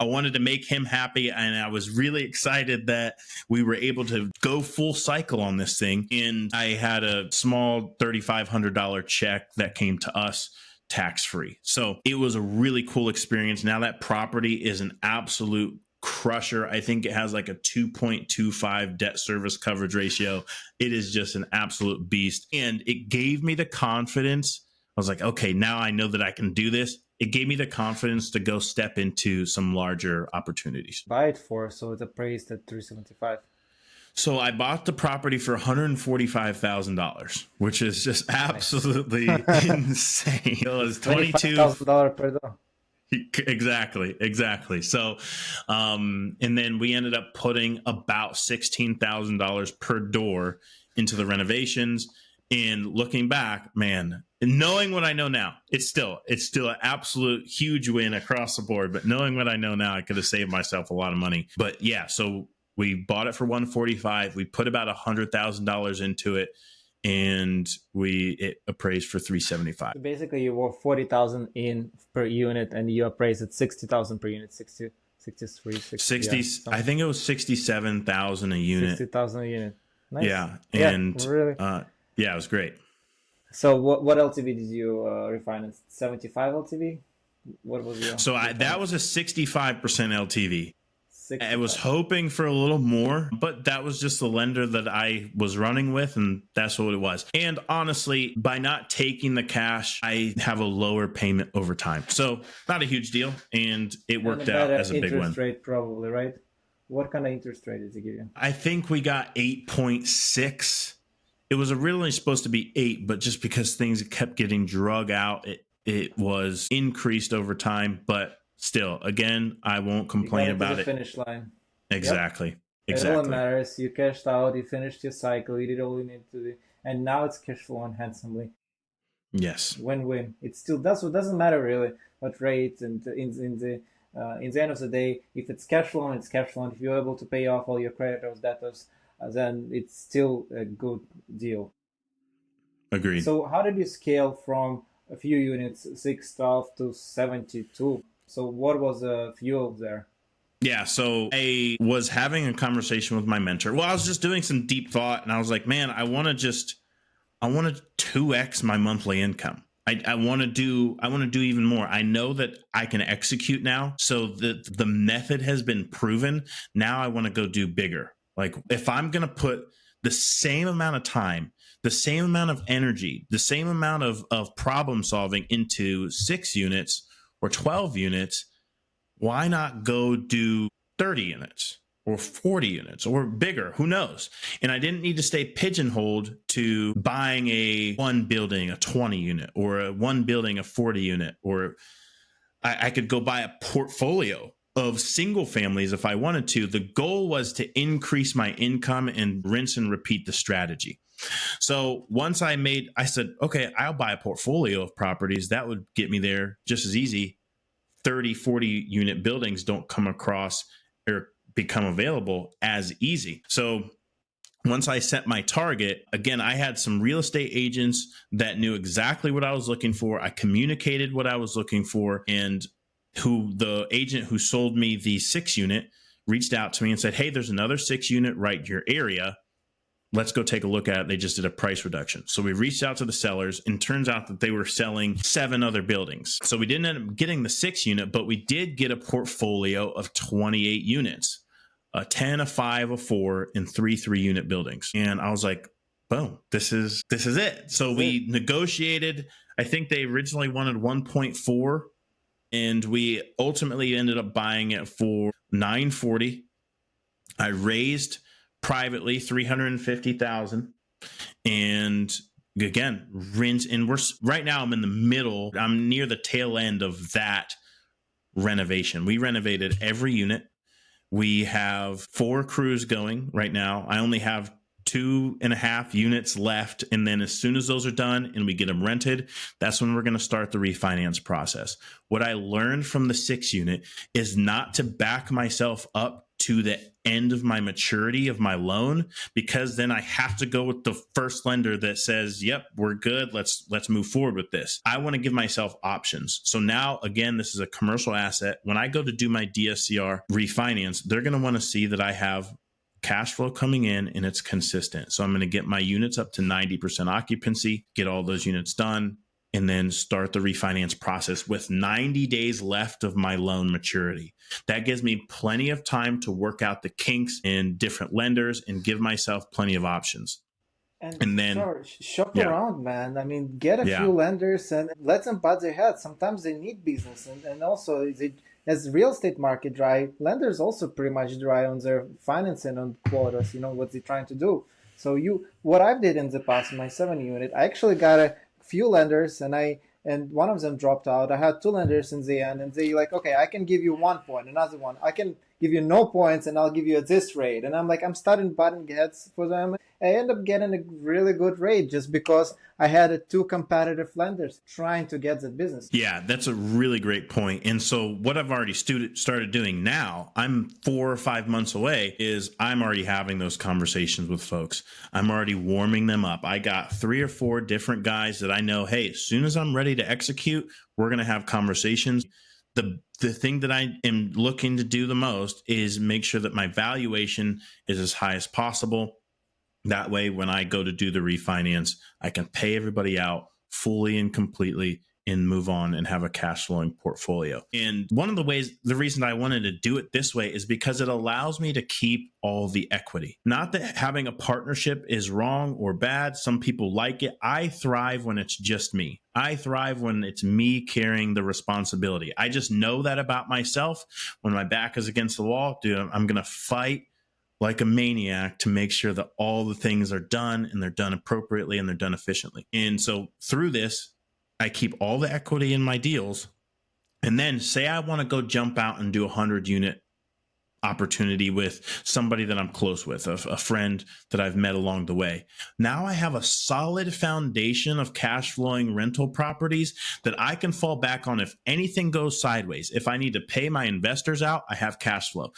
wanted to make him happy. And I was really excited that we were able to go full cycle on this thing. And I had a small $3,500 check that came to us tax-free. So it was a really cool experience. Now that property is an absolute crusher. I think it has like a 2.25 debt service coverage ratio. It is just an absolute beast. And it gave me the confidence. I was like, okay, now I know that I can do this. It gave me the confidence to go step into some larger opportunities. Buy it for, so it's appraised at 375. So I bought the property for $145,000, which is just absolutely insane. It was $22,000 per door. Exactly. So, and then we ended up putting about $16,000 per door into the renovations. And looking back, man, knowing what I know now, it's still an absolute huge win across the board. But knowing what I know now, I could have saved myself a lot of money. But yeah, so we bought it for $145,000. We put about $100,000 into it, and it appraised for $375,000. So basically, you were 40,000 in per unit, and you appraised at 60,000 per unit, 60, 63, 60. Yeah, I think it was 67,000 a unit. 60,000 a unit. Nice. Yeah, and really. Yeah, it was great. So what LTV did you refinance? 75 LTV? What was your? So that was a 65% LTV. 65. I was hoping for a little more, but that was just the lender that I was running with, and that's what it was. And honestly, by not taking the cash, I have a lower payment over time. So not a huge deal, and it worked out as a big win. Interest rate probably, right? What kind of interest rate did it give you? I think we got 8.6. It was originally supposed to be 8, but just because things kept getting drug out, it was increased over time, but still, again, I won't complain about it. Finish line. Exactly. Yep. Exactly. All that matters. You cashed out. You finished your cycle. You did all you needed to do, and now it's cash flowing handsomely. Yes. Win-win. It still doesn't matter really what rate, and in the end of the day, if it's cash flowing, it's cash flowing. If you're able to pay off all your creditors, debtors, then it's still a good deal. Agreed. So how did you scale from a few units, 612 to 72? So what was the fuel there? Yeah, so I was having a conversation with my mentor. Well, I was just doing some deep thought, and I was like, man, I want to 2x my monthly income. I want to do even more. I know that I can execute now. So the method has been proven. Now I want to go do bigger. Like if I'm going to put the same amount of time, the same amount of energy, the same amount of problem solving into 6 units or 12 units, why not go do 30 units or 40 units or bigger? Who knows? And I didn't need to stay pigeonholed to buying a one building, a 20 unit, or a one building, a 40 unit, or I could go buy a portfolio of single families if I wanted to. The goal was to increase my income and rinse and repeat the strategy. So once I said, okay, I'll buy a portfolio of properties. That would get me there just as easy. 30, 40 unit buildings don't come across or become available as easy. So once I set my target, again, I had some real estate agents that knew exactly what I was looking for. I communicated what I was looking for, and the agent who sold me the 6 unit reached out to me and said, hey, there's another 6 unit right in your area. Let's go take a look at it. They just did a price reduction. So we reached out to the sellers, and turns out that they were selling 7 other buildings. So we didn't end up getting the 6 unit, but we did get a portfolio of 28 units, a 10, a 5, a 4, and 3 3-unit buildings. And I was like, boom, this is it. So we negotiated. I think they originally wanted 1.4, and we ultimately ended up buying it for 940. I raised privately 350,000, and again, rinse. And we're right now, I'm in the middle, I'm near the tail end of that renovation. We renovated every unit. We have 4 crews going right now. I only have 2.5 units left, and then as soon as those are done and we get them rented, that's when we're going to start the refinance process. What I learned from the 6 unit is not to back myself up to the end of my maturity of my loan, because then I have to go with the first lender that says, yep, we're good, let's move forward with this. I want to give myself options. So now, again, this is a commercial asset. When I go to do my DSCR refinance, they're going to want to see that I have cash flow coming in and it's consistent. So I'm going to get my units up to 90% occupancy, get all those units done, and then start the refinance process with 90 days left of my loan maturity. That gives me plenty of time to work out the kinks in different lenders and give myself plenty of options. And And then, Trevor, shop yeah, around, man. I mean, get a few yeah, lenders and let them bud their heads. Sometimes they need business, and also as real estate market dry, lenders also pretty much dry on their financing on quotas. You know what they're trying to do. So what I did in the past, my 7 unit, I actually got a few lenders, and one of them dropped out. I had 2 lenders in the end, and they like, okay, I can give you 1 point, another one, I can give you no points, and I'll give you at this rate. And I'm like, I'm starting butting heads for them. I end up getting a really good rate just because I had 2 competitive lenders trying to get the business. yeah, that's a really great point. And so what I've already started doing now, I'm 4 or 5 months away, is I'm already having those conversations with folks. I'm already warming them up. I got 3 or 4 different guys that I know, hey, as soon as I'm ready to execute, we're going to have conversations. The thing that I am looking to do the most is make sure that my valuation is as high as possible. That way, when I go to do the refinance, I can pay everybody out fully and completely and move on and have a cash flowing portfolio. And one of the reason I wanted to do it this way is because it allows me to keep all the equity. Not that having a partnership is wrong or bad. Some people like it. I thrive when it's just me. I thrive when it's me carrying the responsibility. I just know that about myself. When my back is against the wall, dude, I'm going to fight like a maniac to make sure that all the things are done and they're done appropriately and they're done efficiently. And so through this, I keep all the equity in my deals. And then say I want to go jump out and do a 100-unit opportunity with somebody that I'm close with, a friend that I've met along the way. Now I have a solid foundation of cash flowing rental properties that I can fall back on if anything goes sideways. If I need to pay my investors out, I have cash flow.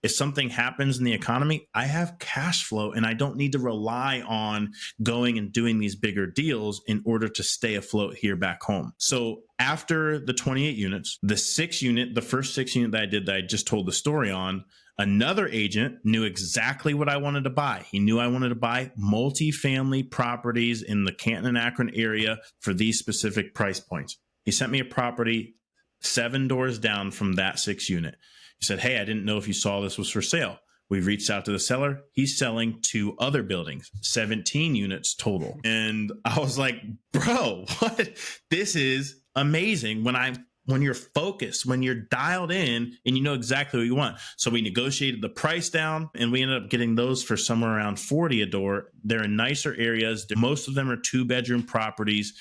If something happens in the economy, I have cash flow and I don't need to rely on going and doing these bigger deals in order to stay afloat here back home. So after the 28 units, the first 6 unit that I did that I just told the story on, another agent knew exactly what I wanted to buy. He knew I wanted to buy multifamily properties in the Canton and Akron area for these specific price points. He sent me a property 7 doors down from that 6 unit. He said, "Hey, I didn't know if you saw this was for sale." We reached out to the seller. He's selling 2 other buildings, 17 units total. And I was like, bro, what? This is amazing when you're focused, when you're dialed in and you know exactly what you want. So we negotiated the price down and we ended up getting those for somewhere around 40 a door. They're in nicer areas. Most of them are 2-bedroom properties,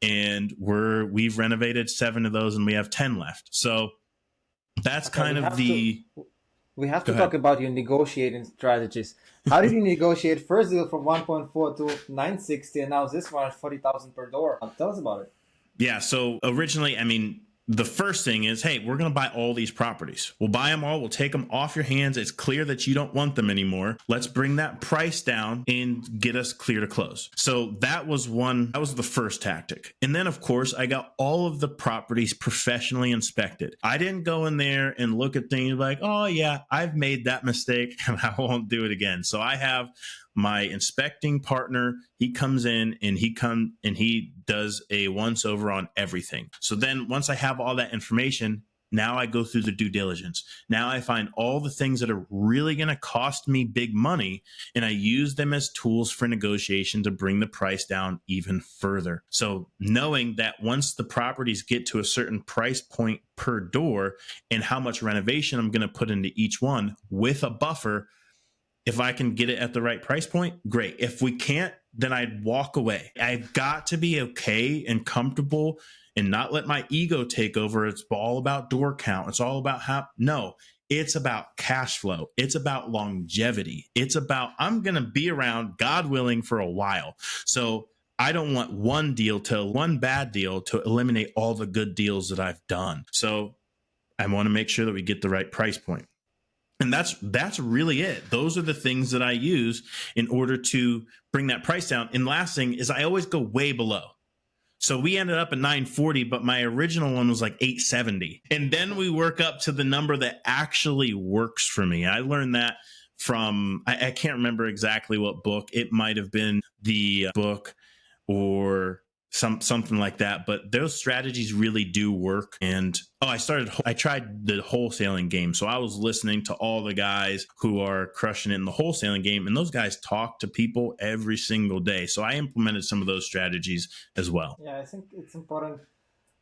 and we've renovated 7 of those and we have 10 left. So that's Okay, kind of the. we have Go to ahead. talk about your negotiating strategies. How did you negotiate first deal from 1.4 to 960, and now this one at 40,000 per door? Tell us about it. Yeah. So originally, the first thing is, hey, we're going to buy all these properties. We'll buy them all. We'll take them off your hands. It's clear that you don't want them anymore. Let's bring that price down and get us clear to close. So that was the first tactic. And then, of course, I got all of the properties professionally inspected. I didn't go in there and look at things like, oh, yeah, I've made that mistake and I won't do it again. So I have my inspecting partner. He comes in and he does a once over on everything. So then once I have all that information, now I go through the due diligence. Now I find all the things that are really going to cost me big money, and I use them as tools for negotiation to bring the price down even further. So knowing that once the properties get to a certain price point per door and how much renovation I'm going to put into each one with a buffer, if I can get it at the right price point, great. If we can't, then I'd walk away. I've got to be okay and comfortable and not let my ego take over. It's all about door count. It's all about no, it's about cash flow. It's about longevity. It's about, I'm going to be around, God willing, for a while. So I don't want one bad deal to eliminate all the good deals that I've done. So I want to make sure that we get the right price point. And that's really it. Those are the things that I use in order to bring that price down. And last thing is I always go way below. So we ended up at 940, but my original one was like 870. And then we work up to the number that actually works for me. I learned that from, I can't remember exactly what book. It might have been the book or something like that, but those strategies really do work. And I tried the wholesaling game. So I was listening to all the guys who are crushing it in the wholesaling game, and those guys talk to people every single day. So I implemented some of those strategies as well. Yeah, I think it's important.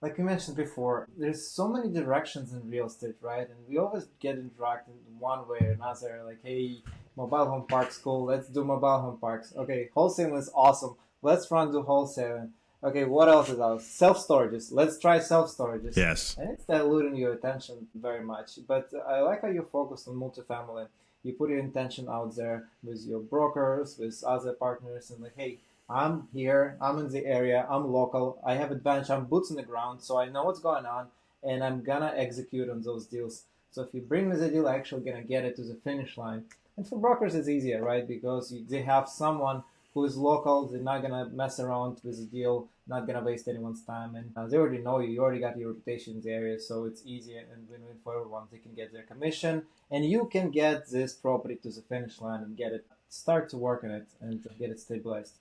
Like you mentioned before, there's so many directions in real estate, right? And we always get interacted one way or another. Like, hey, mobile home parks, cool. Let's do mobile home parks. Okay, wholesaling is awesome. Let's run to wholesaling. Okay, what else is out? Self-storages. Let's try self-storages. Yes. And it's diluting your attention very much. But I like how you focus on multifamily. You put your intention out there with your brokers, with other partners, and like, hey, I'm here, I'm in the area, I'm local, I have advantage, I'm boots on the ground, so I know what's going on, and I'm gonna execute on those deals. So if you bring me the deal, I'm actually gonna get it to the finish line. And for brokers, it's easier, right? Because they have someone who is local, they're not gonna mess around with the deal, not gonna waste anyone's time, and they already know you already got your reputation in the area, so it's easier and win-win for everyone. They can get their commission, and you can get this property to the finish line and start to work on it and get it stabilized.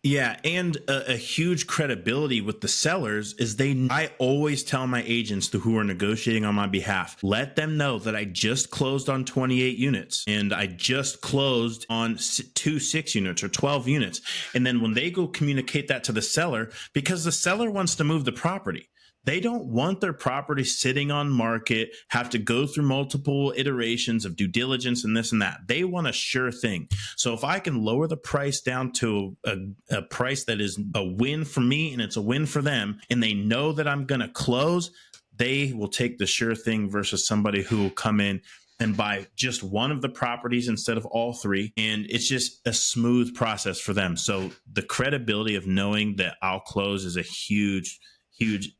Yeah, and a huge credibility with the sellers is I always tell my agents who are negotiating on my behalf, let them know that I just closed on 28 units and I just closed on 2 6 units or 12 units. And then when they go communicate that to the seller, because the seller wants to move the property. They don't want their property sitting on market, have to go through multiple iterations of due diligence and this and that. They want a sure thing. So if I can lower the price down to a price that is a win for me and it's a win for them, and they know that I'm going to close, they will take the sure thing versus somebody who will come in and buy just one of the properties instead of all three. And it's just a smooth process for them. So the credibility of knowing that I'll close is a huge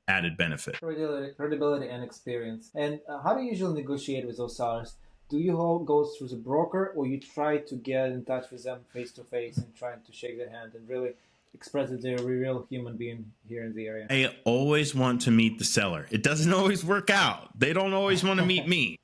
added benefit. Credibility and experience. And how do you usually negotiate with those sellers? Do you all go through the broker, or you try to get in touch with them face to face and trying to shake their hand and really express that they're a real human being here in the area? I always want to meet the seller. It doesn't always work out. They don't always want to meet me.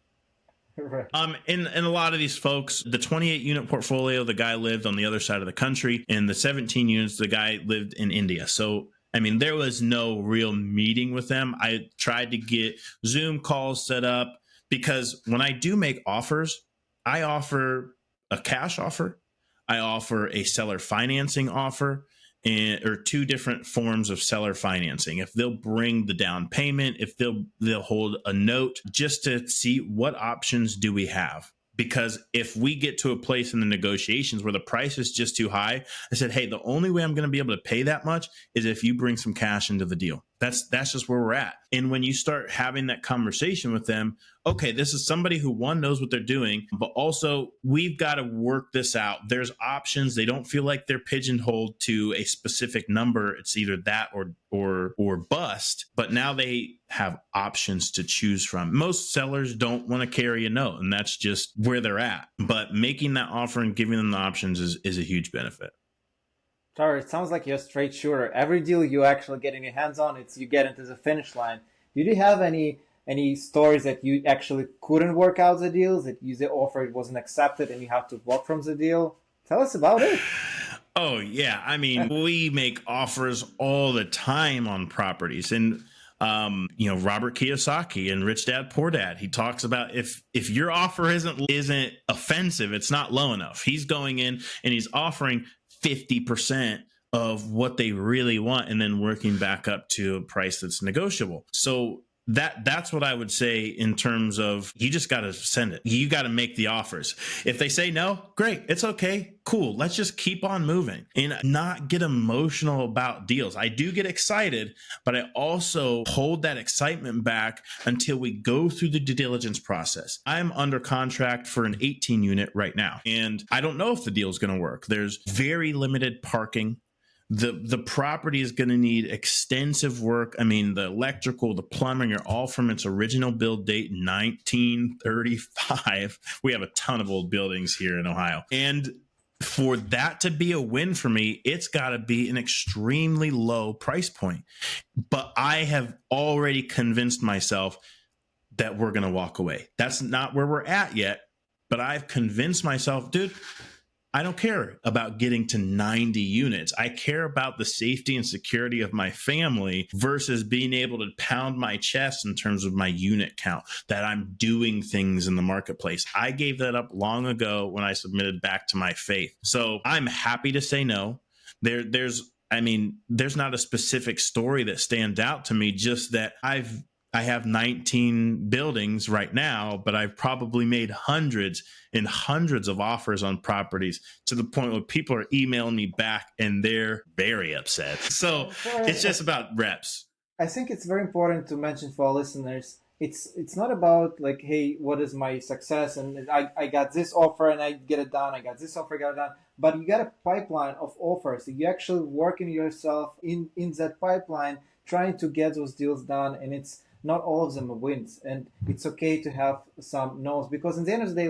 Right. In a lot of these folks, the 28 unit portfolio, the guy lived on the other side of the country, and the 17 units, the guy lived in India. So I mean, there was no real meeting with them. I tried to get Zoom calls set up because when I do make offers, I offer a cash offer, I offer a seller financing offer, or two different forms of seller financing. If they'll bring the down payment, if they'll hold a note, just to see what options do we have. Because if we get to a place in the negotiations where the price is just too high, I said, hey, the only way I'm going to be able to pay that much is if you bring some cash into the deal. That's just where we're at. And when you start having that conversation with them, okay, this is somebody who, one, knows what they're doing, but also we've got to work this out. There's options. They don't feel like they're pigeonholed to a specific number. It's either that or bust, but now they have options to choose from. Most sellers don't want to carry a note, and that's just where they're at. But making that offer and giving them the options is a huge benefit. Trevor, it sounds like you're a straight shooter. Every deal you actually getting your hands on, you get into the finish line. Did you have any stories that you actually couldn't work out the deals, that the offer wasn't accepted and you have to walk from the deal? Tell us about it. Oh, yeah. I mean, we make offers all the time on properties. And, Robert Kiyosaki and Rich Dad, Poor Dad, he talks about if your offer isn't offensive, it's not low enough. He's going in and he's offering 50% of what they really want and then working back up to a price that's negotiable. So that's what I would say in terms of, you just got to send it. You got to make the offers. If they say no, great. It's okay. Cool. Let's just keep on moving and not get emotional about deals. I do get excited, but I also hold that excitement back until we go through the due diligence process. I'm under contract for an 18 unit right now, and I don't know if the deal is going to work. There's very limited parking. The property is going to need extensive work. I mean, the electrical, the plumbing are all from its original build date, 1935. We have a ton of old buildings here in Ohio. And for that to be a win for me, it's got to be an extremely low price point. But I have already convinced myself that we're going to walk away. That's not where we're at yet, but I've convinced myself, dude, I don't care about getting to 90 units. I care about the safety and security of my family versus being able to pound my chest in terms of my unit count, that I'm doing things in the marketplace. I gave that up long ago when I submitted back to my faith. So I'm happy to say no. There's not a specific story that stands out to me, just that I have 19 buildings right now, but I've probably made hundreds and hundreds of offers on properties, to the point where people are emailing me back and they're very upset. So it's just about reps. I think it's very important to mention for our listeners, it's not about like, hey, what is my success? And I got this offer and I get it done. I got this offer, I got it done. But you got a pipeline of offers. You actually working yourself in that pipeline, trying to get those deals done. And it's not all of them are wins, and it's okay to have some no's, because in the end of the day,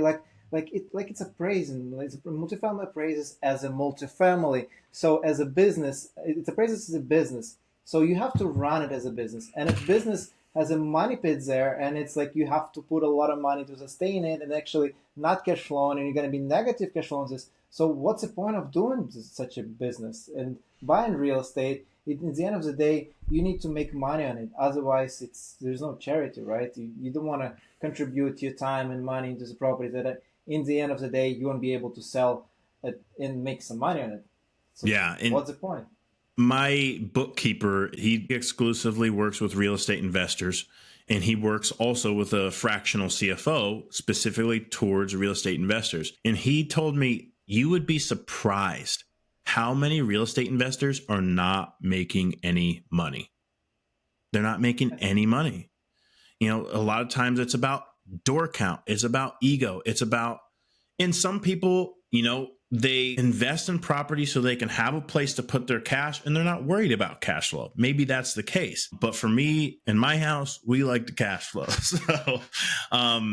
it's appraising. It's multifamily appraises as a multifamily. So as a business, it appraises as a business. So you have to run it as a business, and if business has a money pit there, and it's like you have to put a lot of money to sustain it, and actually not cash flowing, and you're going to be negative cash flow on this. So what's the point of doing such a business and buying real estate? At the end of the day, you need to make money on it. Otherwise, there's no charity, right? You don't want to contribute your time and money into the property that, in the end of the day, you won't be able to sell it and make some money on it. So yeah. What's the point? My bookkeeper, he exclusively works with real estate investors, and he works also with a fractional CFO specifically towards real estate investors. And he told me, you would be surprised how many real estate investors are not making any money. They're not making any money. A lot of times it's about door count. It's about ego. It's about, and some people, they invest in property so they can have a place to put their cash and they're not worried about cash flow. Maybe that's the case. But for me, in my house, we like the cash flow. So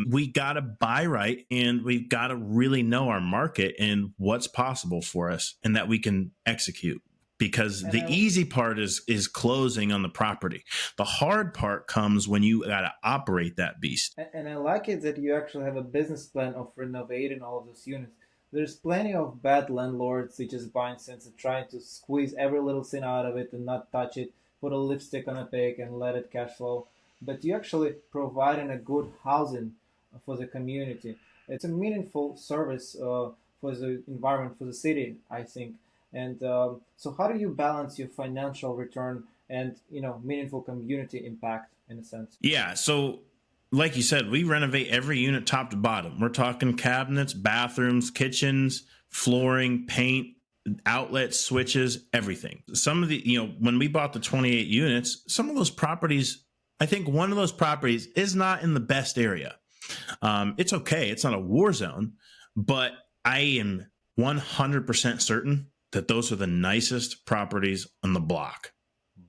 we got to buy right, and we've got to really know our market and what's possible for us and that we can execute. Because the easy part is closing on the property. The hard part comes when you got to operate that beast. And I like it that you actually have a business plan of renovating all of those units. There's plenty of bad landlords that just buy since and trying to squeeze every little thing out of it and not touch it, put a lipstick on a pig and let it cash flow. But you actually providing a good housing for the community. It's a meaningful service for the environment, for the city, I think. And so, how do you balance your financial return and meaningful community impact in a sense? Yeah, so like you said, we renovate every unit top to bottom. We're talking cabinets, bathrooms, kitchens, flooring, paint, outlets, switches, everything. Some of the, when we bought the 28 units, some of those properties, I think one of those properties is not in the best area. It's okay. It's not a war zone, but I am 100% certain that those are the nicest properties on the block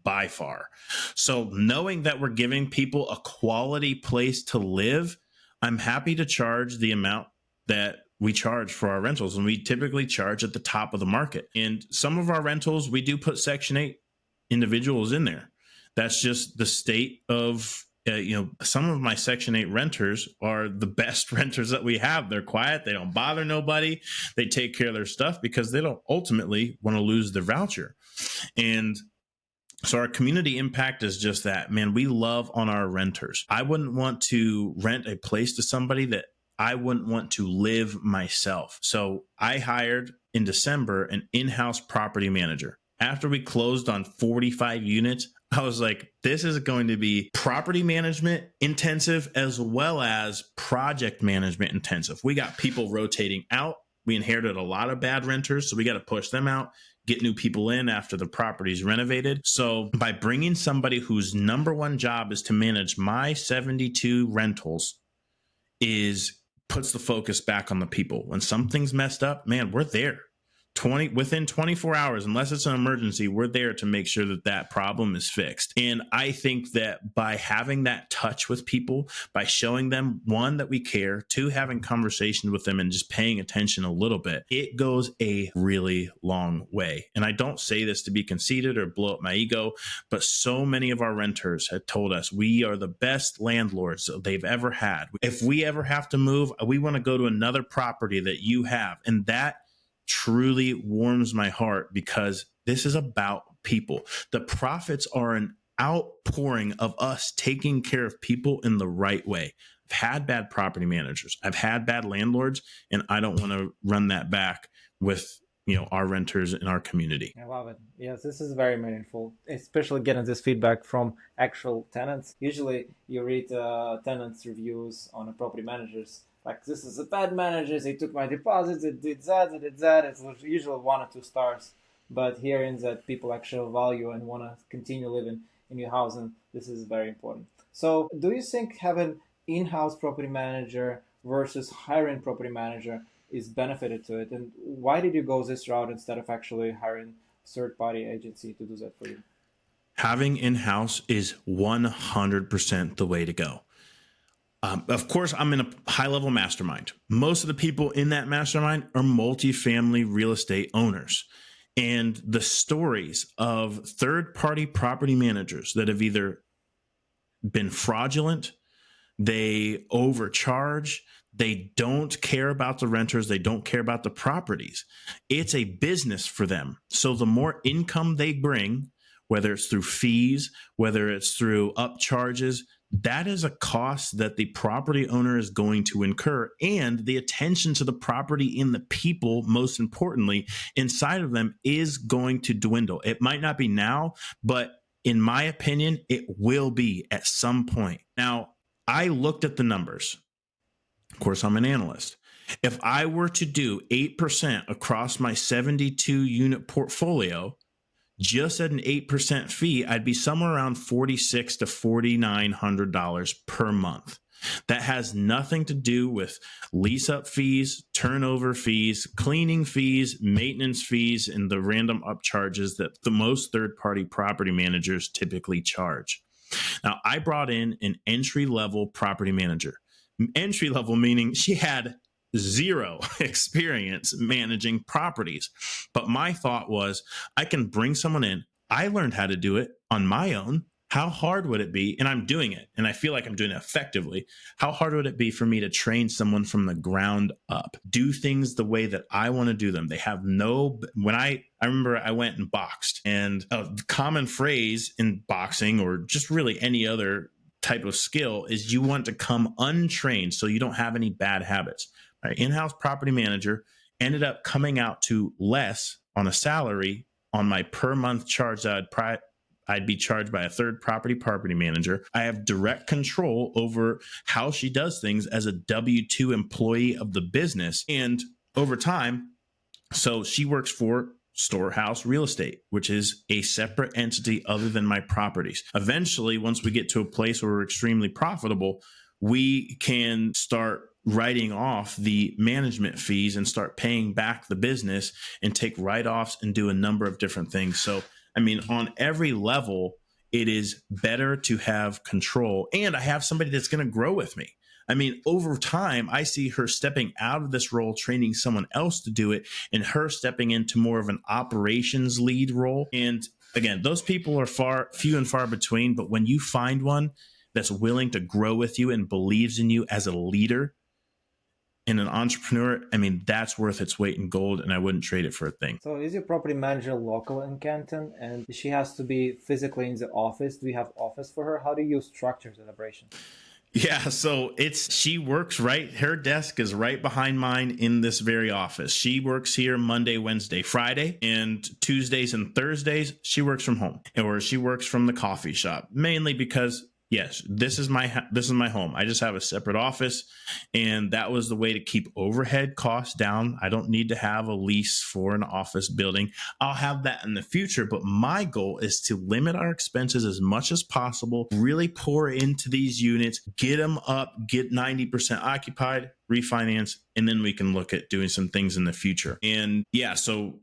by far. So knowing that we're giving people a quality place to live, I'm happy to charge the amount that we charge for our rentals. And we typically charge at the top of the market. And some of our rentals, we do put Section 8 individuals in there. That's just the state of, some of my Section 8 renters are the best renters that we have. They're quiet. They don't bother nobody. They take care of their stuff because they don't ultimately want to lose their voucher. And so our community impact is just that, man. We love on our renters. I wouldn't want to rent a place to somebody that I wouldn't want to live myself. So I hired in December an in-house property manager. After we closed on 45 units, I was like, this is going to be property management intensive as well as project management intensive. We got people rotating out. We inherited a lot of bad renters, so we got to push them out, get new people in after the property's renovated. So by bringing somebody whose number one job is to manage my 72 rentals puts the focus back on the people. When something's messed up, man, we're there. Within 24 hours, unless it's an emergency, we're there to make sure that that problem is fixed. And I think that by having that touch with people, by showing them, one, that we care, two, having conversations with them and just paying attention a little bit, it goes a really long way. And I don't say this to be conceited or blow up my ego, but so many of our renters have told us we are the best landlords they've ever had. If we ever have to move, we want to go to another property that you have. And that truly warms my heart because this is about people. The profits are an outpouring of us taking care of people in the right way. I've had bad property managers. I've had bad landlords, and I don't want to run that back with our renters in our community. I love it. Yes, this is very meaningful, especially getting this feedback from actual tenants. Usually you read tenants' reviews on the property managers. Like, this is a bad manager, they took my deposits, it did that, it did that. It's usually 1 or 2 stars. But hearing that people actually value and want to continue living in your house, and this is very important. So do you think having in-house property manager versus hiring property manager is benefited to it? And why did you go this route instead of actually hiring a third-party agency to do that for you? Having in-house is 100% the way to go. Of course, I'm in a high-level mastermind. Most of the people in that mastermind are multifamily real estate owners. And the stories of third-party property managers that have either been fraudulent, they overcharge, they don't care about the renters, they don't care about the properties. It's a business for them. So the more income they bring, whether it's through fees, whether it's through upcharges, that is a cost that the property owner is going to incur, and the attention to the property and the people, most importantly, inside of them is going to dwindle. It might not be now, but in my opinion, it will be at some point. Now, I looked at the numbers. Of course, I'm an analyst. If I were to do 8% across my 72 unit portfolio, just at an 8% fee, I'd be somewhere around $4,600 to $4,900 per month. That has nothing to do with lease up fees, turnover fees, cleaning fees, maintenance fees, and the random upcharges that the most third party property managers typically charge. Now, I brought in an entry level property manager. Entry level meaning she had zero experience managing properties. But my thought was, I can bring someone in. I learned how to do it on my own. How hard would it be? And I'm doing it, and I feel like I'm doing it effectively. How hard would it be for me to train someone from the ground up, do things the way that I want to do them? They have no, when I remember I went and boxed, and a common phrase in boxing or just really any other type of skill is you want to come untrained so you don't have any bad habits. My in-house property manager ended up coming out to less on a salary on my per month charge that I'd be charged by a third property manager. I have direct control over how she does things as a W-2 employee of the business. And over time, so she works for Storehouse Real Estate, which is a separate entity other than my properties. Eventually, once we get to a place where we're extremely profitable, we can start writing off the management fees and start paying back the business and take write-offs and do a number of different things. So I mean, on every level, it is better to have control. And I have somebody that's going to grow with me. I mean, over time, I see her stepping out of this role, training someone else to do it, and her stepping into more of an operations lead role. And again, those people are few and far between. But when you find one that's willing to grow with you and believes in you as a leader and an entrepreneur, I mean, that's worth its weight in gold, and I wouldn't trade it for a thing. So is your property manager local in Canton, and she has to be physically in the office? Do you have office for her? How do you structure the operation? Yeah, so she works right. Her desk is right behind mine in this very office. She works here Monday, Wednesday, Friday, and Tuesdays and Thursdays she works from home, or she works from the coffee shop, mainly because yes, this is my home. I just have a separate office, and that was the way to keep overhead costs down. I don't need to have a lease for an office building. I'll have that in the future, but my goal is to limit our expenses as much as possible, really pour into these units, get them up, get 90% occupied, refinance, and then we can look at doing some things in the future. And yeah, so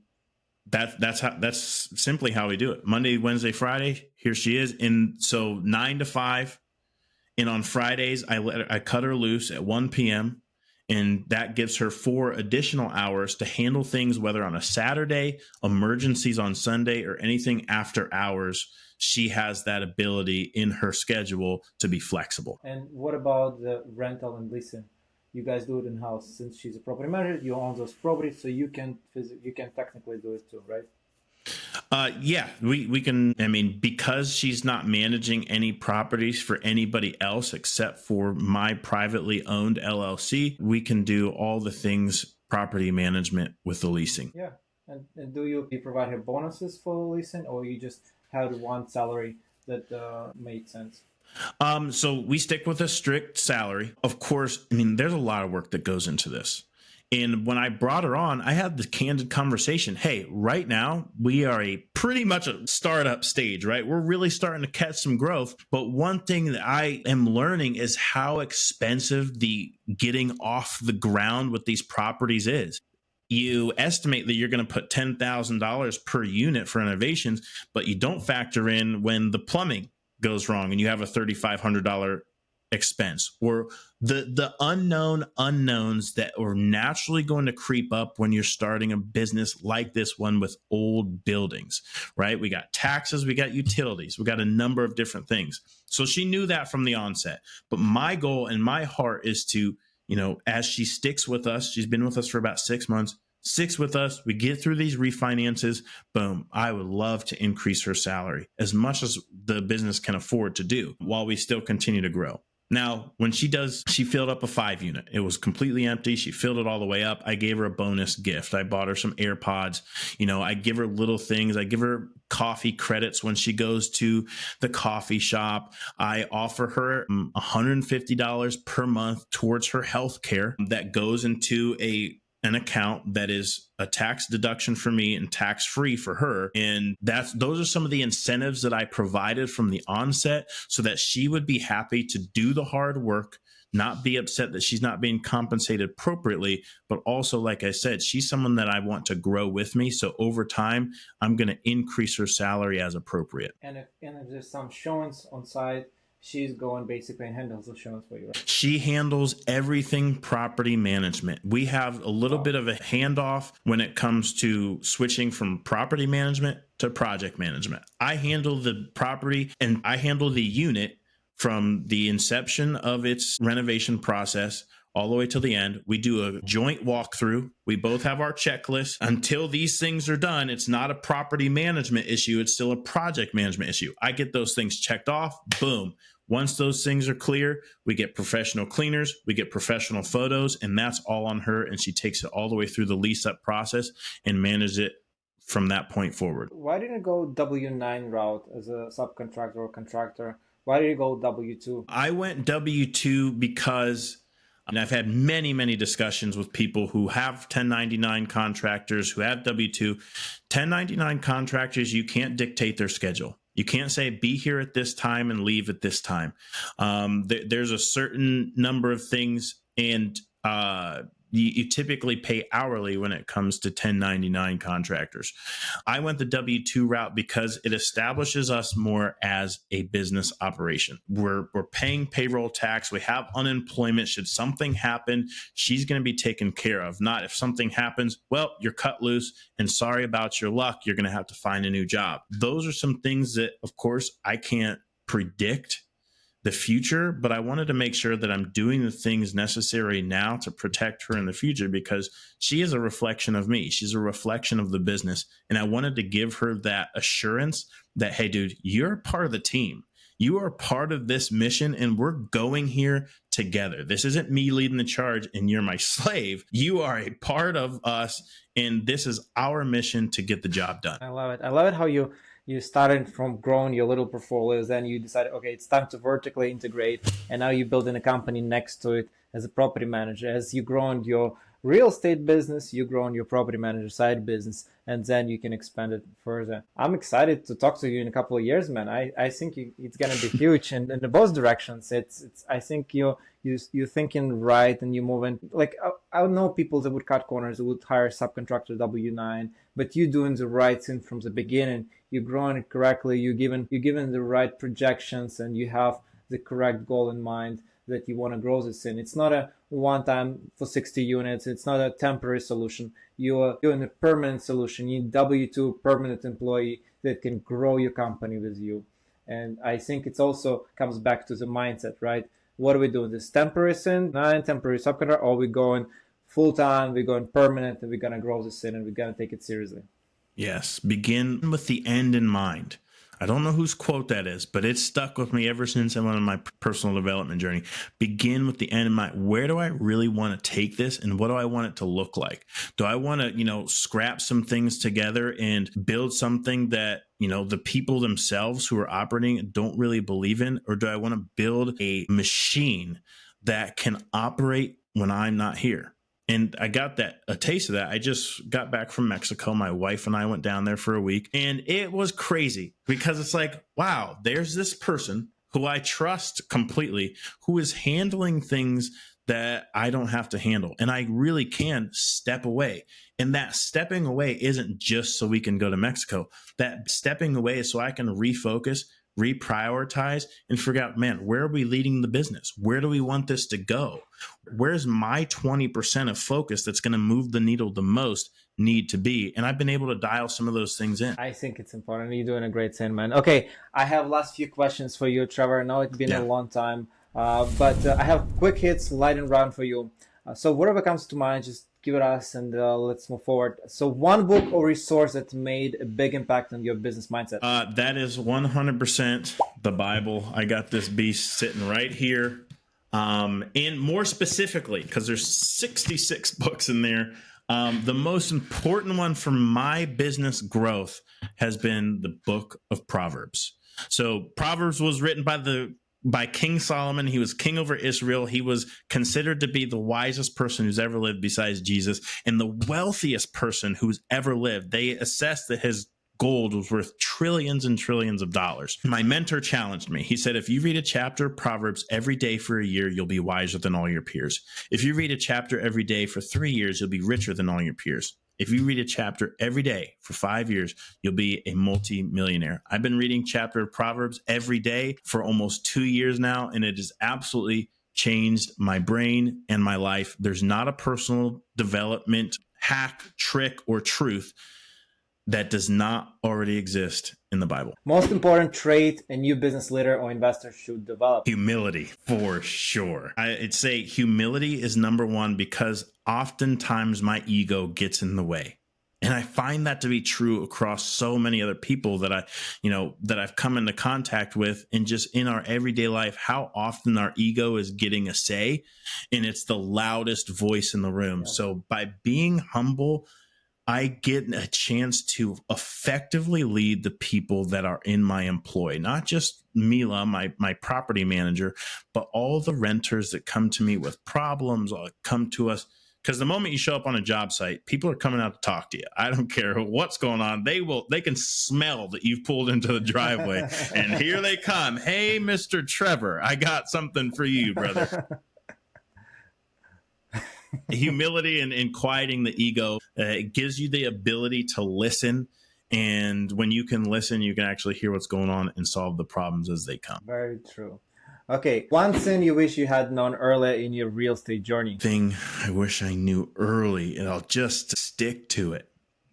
that's simply how we do it. Monday, Wednesday, Friday, here she is. And so 9 to 5. And on Fridays, I cut her loose at 1 p.m. And that gives her 4 additional hours to handle things, whether on a Saturday, emergencies on Sunday, or anything after hours. She has that ability in her schedule to be flexible. And what about the rental and leasing? You guys do it in house. Since she's a property manager, you own those properties, so you can technically do it too, right? Yeah, we can. I mean, because she's not managing any properties for anybody else except for my privately owned LLC, we can do all the things property management with the leasing. Yeah. And do you provide her bonuses for leasing, or you just had one salary that made sense? So we stick with a strict salary. Of course, I mean, there's a lot of work that goes into this. And when I brought her on, I had the candid conversation. Hey, right now, we are pretty much a startup stage, right? We're really starting to catch some growth. But one thing that I am learning is how expensive the getting off the ground with these properties is. You estimate that you're going to put $10,000 per unit for renovations, but you don't factor in when the plumbing goes wrong and you have a $3,500 expense, or the unknown unknowns that are naturally going to creep up when you're starting a business like this one with old buildings, right? We got taxes, we got utilities, we got a number of different things. So she knew that from the onset. But my goal and my heart is to, as she sticks with us, she's been with us for about 6 months, sticks with us, we get through these refinances, boom, I would love to increase her salary as much as the business can afford to do while we still continue to grow. Now, when she filled up a 5 unit. It was completely empty. She filled it all the way up. I gave her a bonus gift. I bought her some AirPods. I give her little things. I give her coffee credits when she goes to the coffee shop. I offer her $150 per month towards her health care that goes into an account that is a tax deduction for me and tax free for her. And those are some of the incentives that I provided from the onset so that she would be happy to do the hard work, not be upset that she's not being compensated appropriately, but also, like I said, she's someone that I want to grow with me. So over time, I'm going to increase her salary as appropriate. And if there's some showings on site, she's going basically and handles the showings for you, right? She handles everything property management. We have a little bit of a handoff when it comes to switching from property management to project management. I handle the property and I handle the unit from the inception of its renovation process all the way to the end. We do a joint walkthrough. We both have our checklist. Until these things are done, it's not a property management issue. It's still a project management issue. I get those things checked off. Boom. Once those things are clear, we get professional cleaners, we get professional photos, and that's all on her. And she takes it all the way through the lease up process and manages it from that point forward. Why didn't you go W-9 route as a subcontractor or contractor? Why did you go W-2? I went W-2 because, and I've had many, many discussions with people who have 1099 contractors, who have W-2. 1099 contractors, you can't dictate their schedule. You can't say, be here at this time and leave at this time. There's a certain number of things, and you typically pay hourly when it comes to 1099 contractors. I went the W-2 route because it establishes us more as a business operation. We're paying payroll tax. We have unemployment. Should something happen, she's going to be taken care of. Not if something happens, well, you're cut loose and sorry about your luck. You're going to have to find a new job. Those are some things that, of course, I can't predict the future, but I wanted to make sure that I'm doing the things necessary now to protect her in the future, because she is a reflection of me. She's a reflection of the business. And I wanted to give her that assurance that, hey, dude, you're part of the team. You are part of this mission, and we're going here together. This isn't me leading the charge and you're my slave. You are a part of us, and this is our mission to get the job done. I love it. I love it how you started from growing your little portfolios, then you decided, okay, it's time to vertically integrate, and now you're building a company next to it as a property manager. As you grow in your real estate business, you grow in your property manager side business, and then you can expand it further. I'm excited to talk to you in a couple of years, man. I think it's going to be huge in both directions. I think you're thinking right, and you're moving. Like, I know people that would cut corners, that would hire subcontractor W-9, but you're doing the right thing from the beginning. You're growing it correctly. You're given the right projections, and you have the correct goal in mind that you want to grow this in. It's not a one-time for 60 units. It's not a temporary solution. You're doing a permanent solution. You need W-2 permanent employee that can grow your company with you. And I think it also comes back to the mindset, right? What are we doing? This temporary thing, not temporary subcontract, or we going full-time, we're going permanent, and we're going to grow this in, and we're going to take it seriously. Yes, begin with the end in mind. I don't know whose quote that is, but it's stuck with me ever since I went on my personal development journey. Begin with the end in mind. Where do I really want to take this, and what do I want it to look like? Do I want to, scrap some things together and build something that, the people themselves who are operating don't really believe in? Or do I want to build a machine that can operate when I'm not here? And I got a taste of that. I just got back from Mexico. My wife and I went down there for a week, and it was crazy because it's like, wow, there's this person who I trust completely, who is handling things that I don't have to handle. And I really can step away. And that stepping away isn't just so we can go to Mexico. That stepping away is so I can refocus, reprioritize, and figure out, man, where are we leading the business? Where do we want this to go? Where's my 20% of focus that's going to move the needle the most need to be? And I've been able to dial some of those things in. I think it's important. You're doing a great thing, man. Okay, I have last few questions for you, Trevor. I know it's been a long time, but I have quick hits, light and round for you. So whatever comes to mind, just give it us, and let's move forward. So one book or resource that made a big impact on your business mindset. That is 100% the Bible. I got this beast sitting right here. And more specifically, because there's 66 books in there, the most important one for my business growth has been the book of Proverbs. So Proverbs was written by King Solomon. He was king over Israel. He was considered to be the wisest person who's ever lived besides Jesus, and the wealthiest person who's ever lived. They assessed that his gold was worth trillions and trillions of dollars. My mentor challenged me. He said, if you read a chapter of Proverbs every day for a year, you'll be wiser than all your peers. If you read a chapter every day for 3 years, you'll be richer than all your peers. If you read a chapter every day for 5 years, you'll be a multi-millionaire. I've been reading chapter of Proverbs every day for almost 2 years now, and it has absolutely changed my brain and my life. There's not a personal development hack, trick, or truth that does not already exist in the Bible. Most important trait a new business leader or investor should develop? Humility, for sure. I'd say humility is number one because oftentimes my ego gets in the way. And I find that to be true across so many other people that I've come into contact with, and just in our everyday life, how often our ego is getting a say, and it's the loudest voice in the room. Yeah. So by being humble, I get a chance to effectively lead the people that are in my employ, not just Mila, my property manager, but all the renters that come to me with problems or come to us. Because the moment you show up on a job site, people are coming out to talk to you. I don't care what's going on. They can smell that you've pulled into the driveway, and here they come. Hey, Mr. Trevor, I got something for you, brother. Humility and quieting the ego, it gives you the ability to listen. And when you can listen, you can actually hear what's going on and solve the problems as they come. Very true. Okay, one thing you wish you had known earlier in your real estate journey? Thing I wish I knew early, and I'll just stick to it.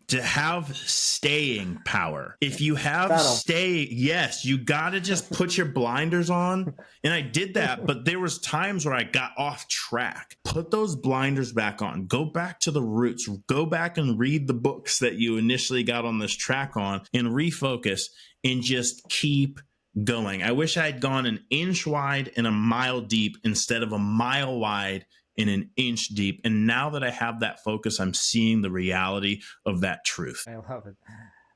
To have staying power. If you have yes, you got to just put your blinders on. And I did that, but there was times where I got off track. Put those blinders back on. Go back to the roots. Go back and read the books that you initially got on this track on, and refocus and just keep going. I wish I had gone an inch wide and a mile deep instead of a mile wide in an inch deep. And now that I have that focus, I'm seeing the reality of that truth. I love it.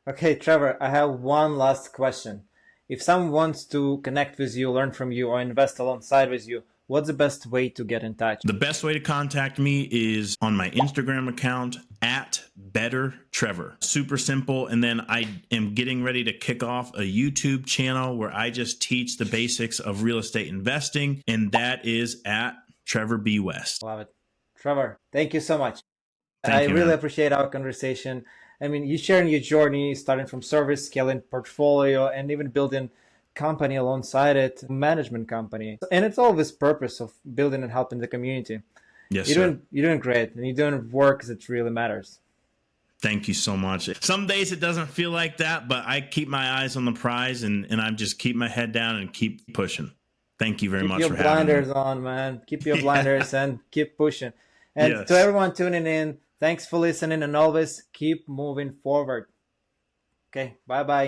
Okay, Trevor, I have one last question. If someone wants to connect with you, learn from you, or invest alongside with you, what's the best way to get in touch? The best way to contact me is on my Instagram account at Better Trevor. Super simple. And then I am getting ready to kick off a YouTube channel where I just teach the basics of real estate investing. And that is at Trevor B. West. Love it. Trevor, thank you so much. I really appreciate our conversation. I mean, you sharing your journey, starting from service, scaling portfolio, and even building company alongside it, management company. And it's all this purpose of building and helping the community. Yes, you're doing great, and you're doing work that really matters. Thank you so much. Some days it doesn't feel like that, but I keep my eyes on the prize, and I just keep my head down and keep pushing. Thank you very much for having me. Keep your blinders on, man. Keep your blinders and keep pushing. And to everyone tuning in, thanks for listening, and always keep moving forward. Okay, bye-bye.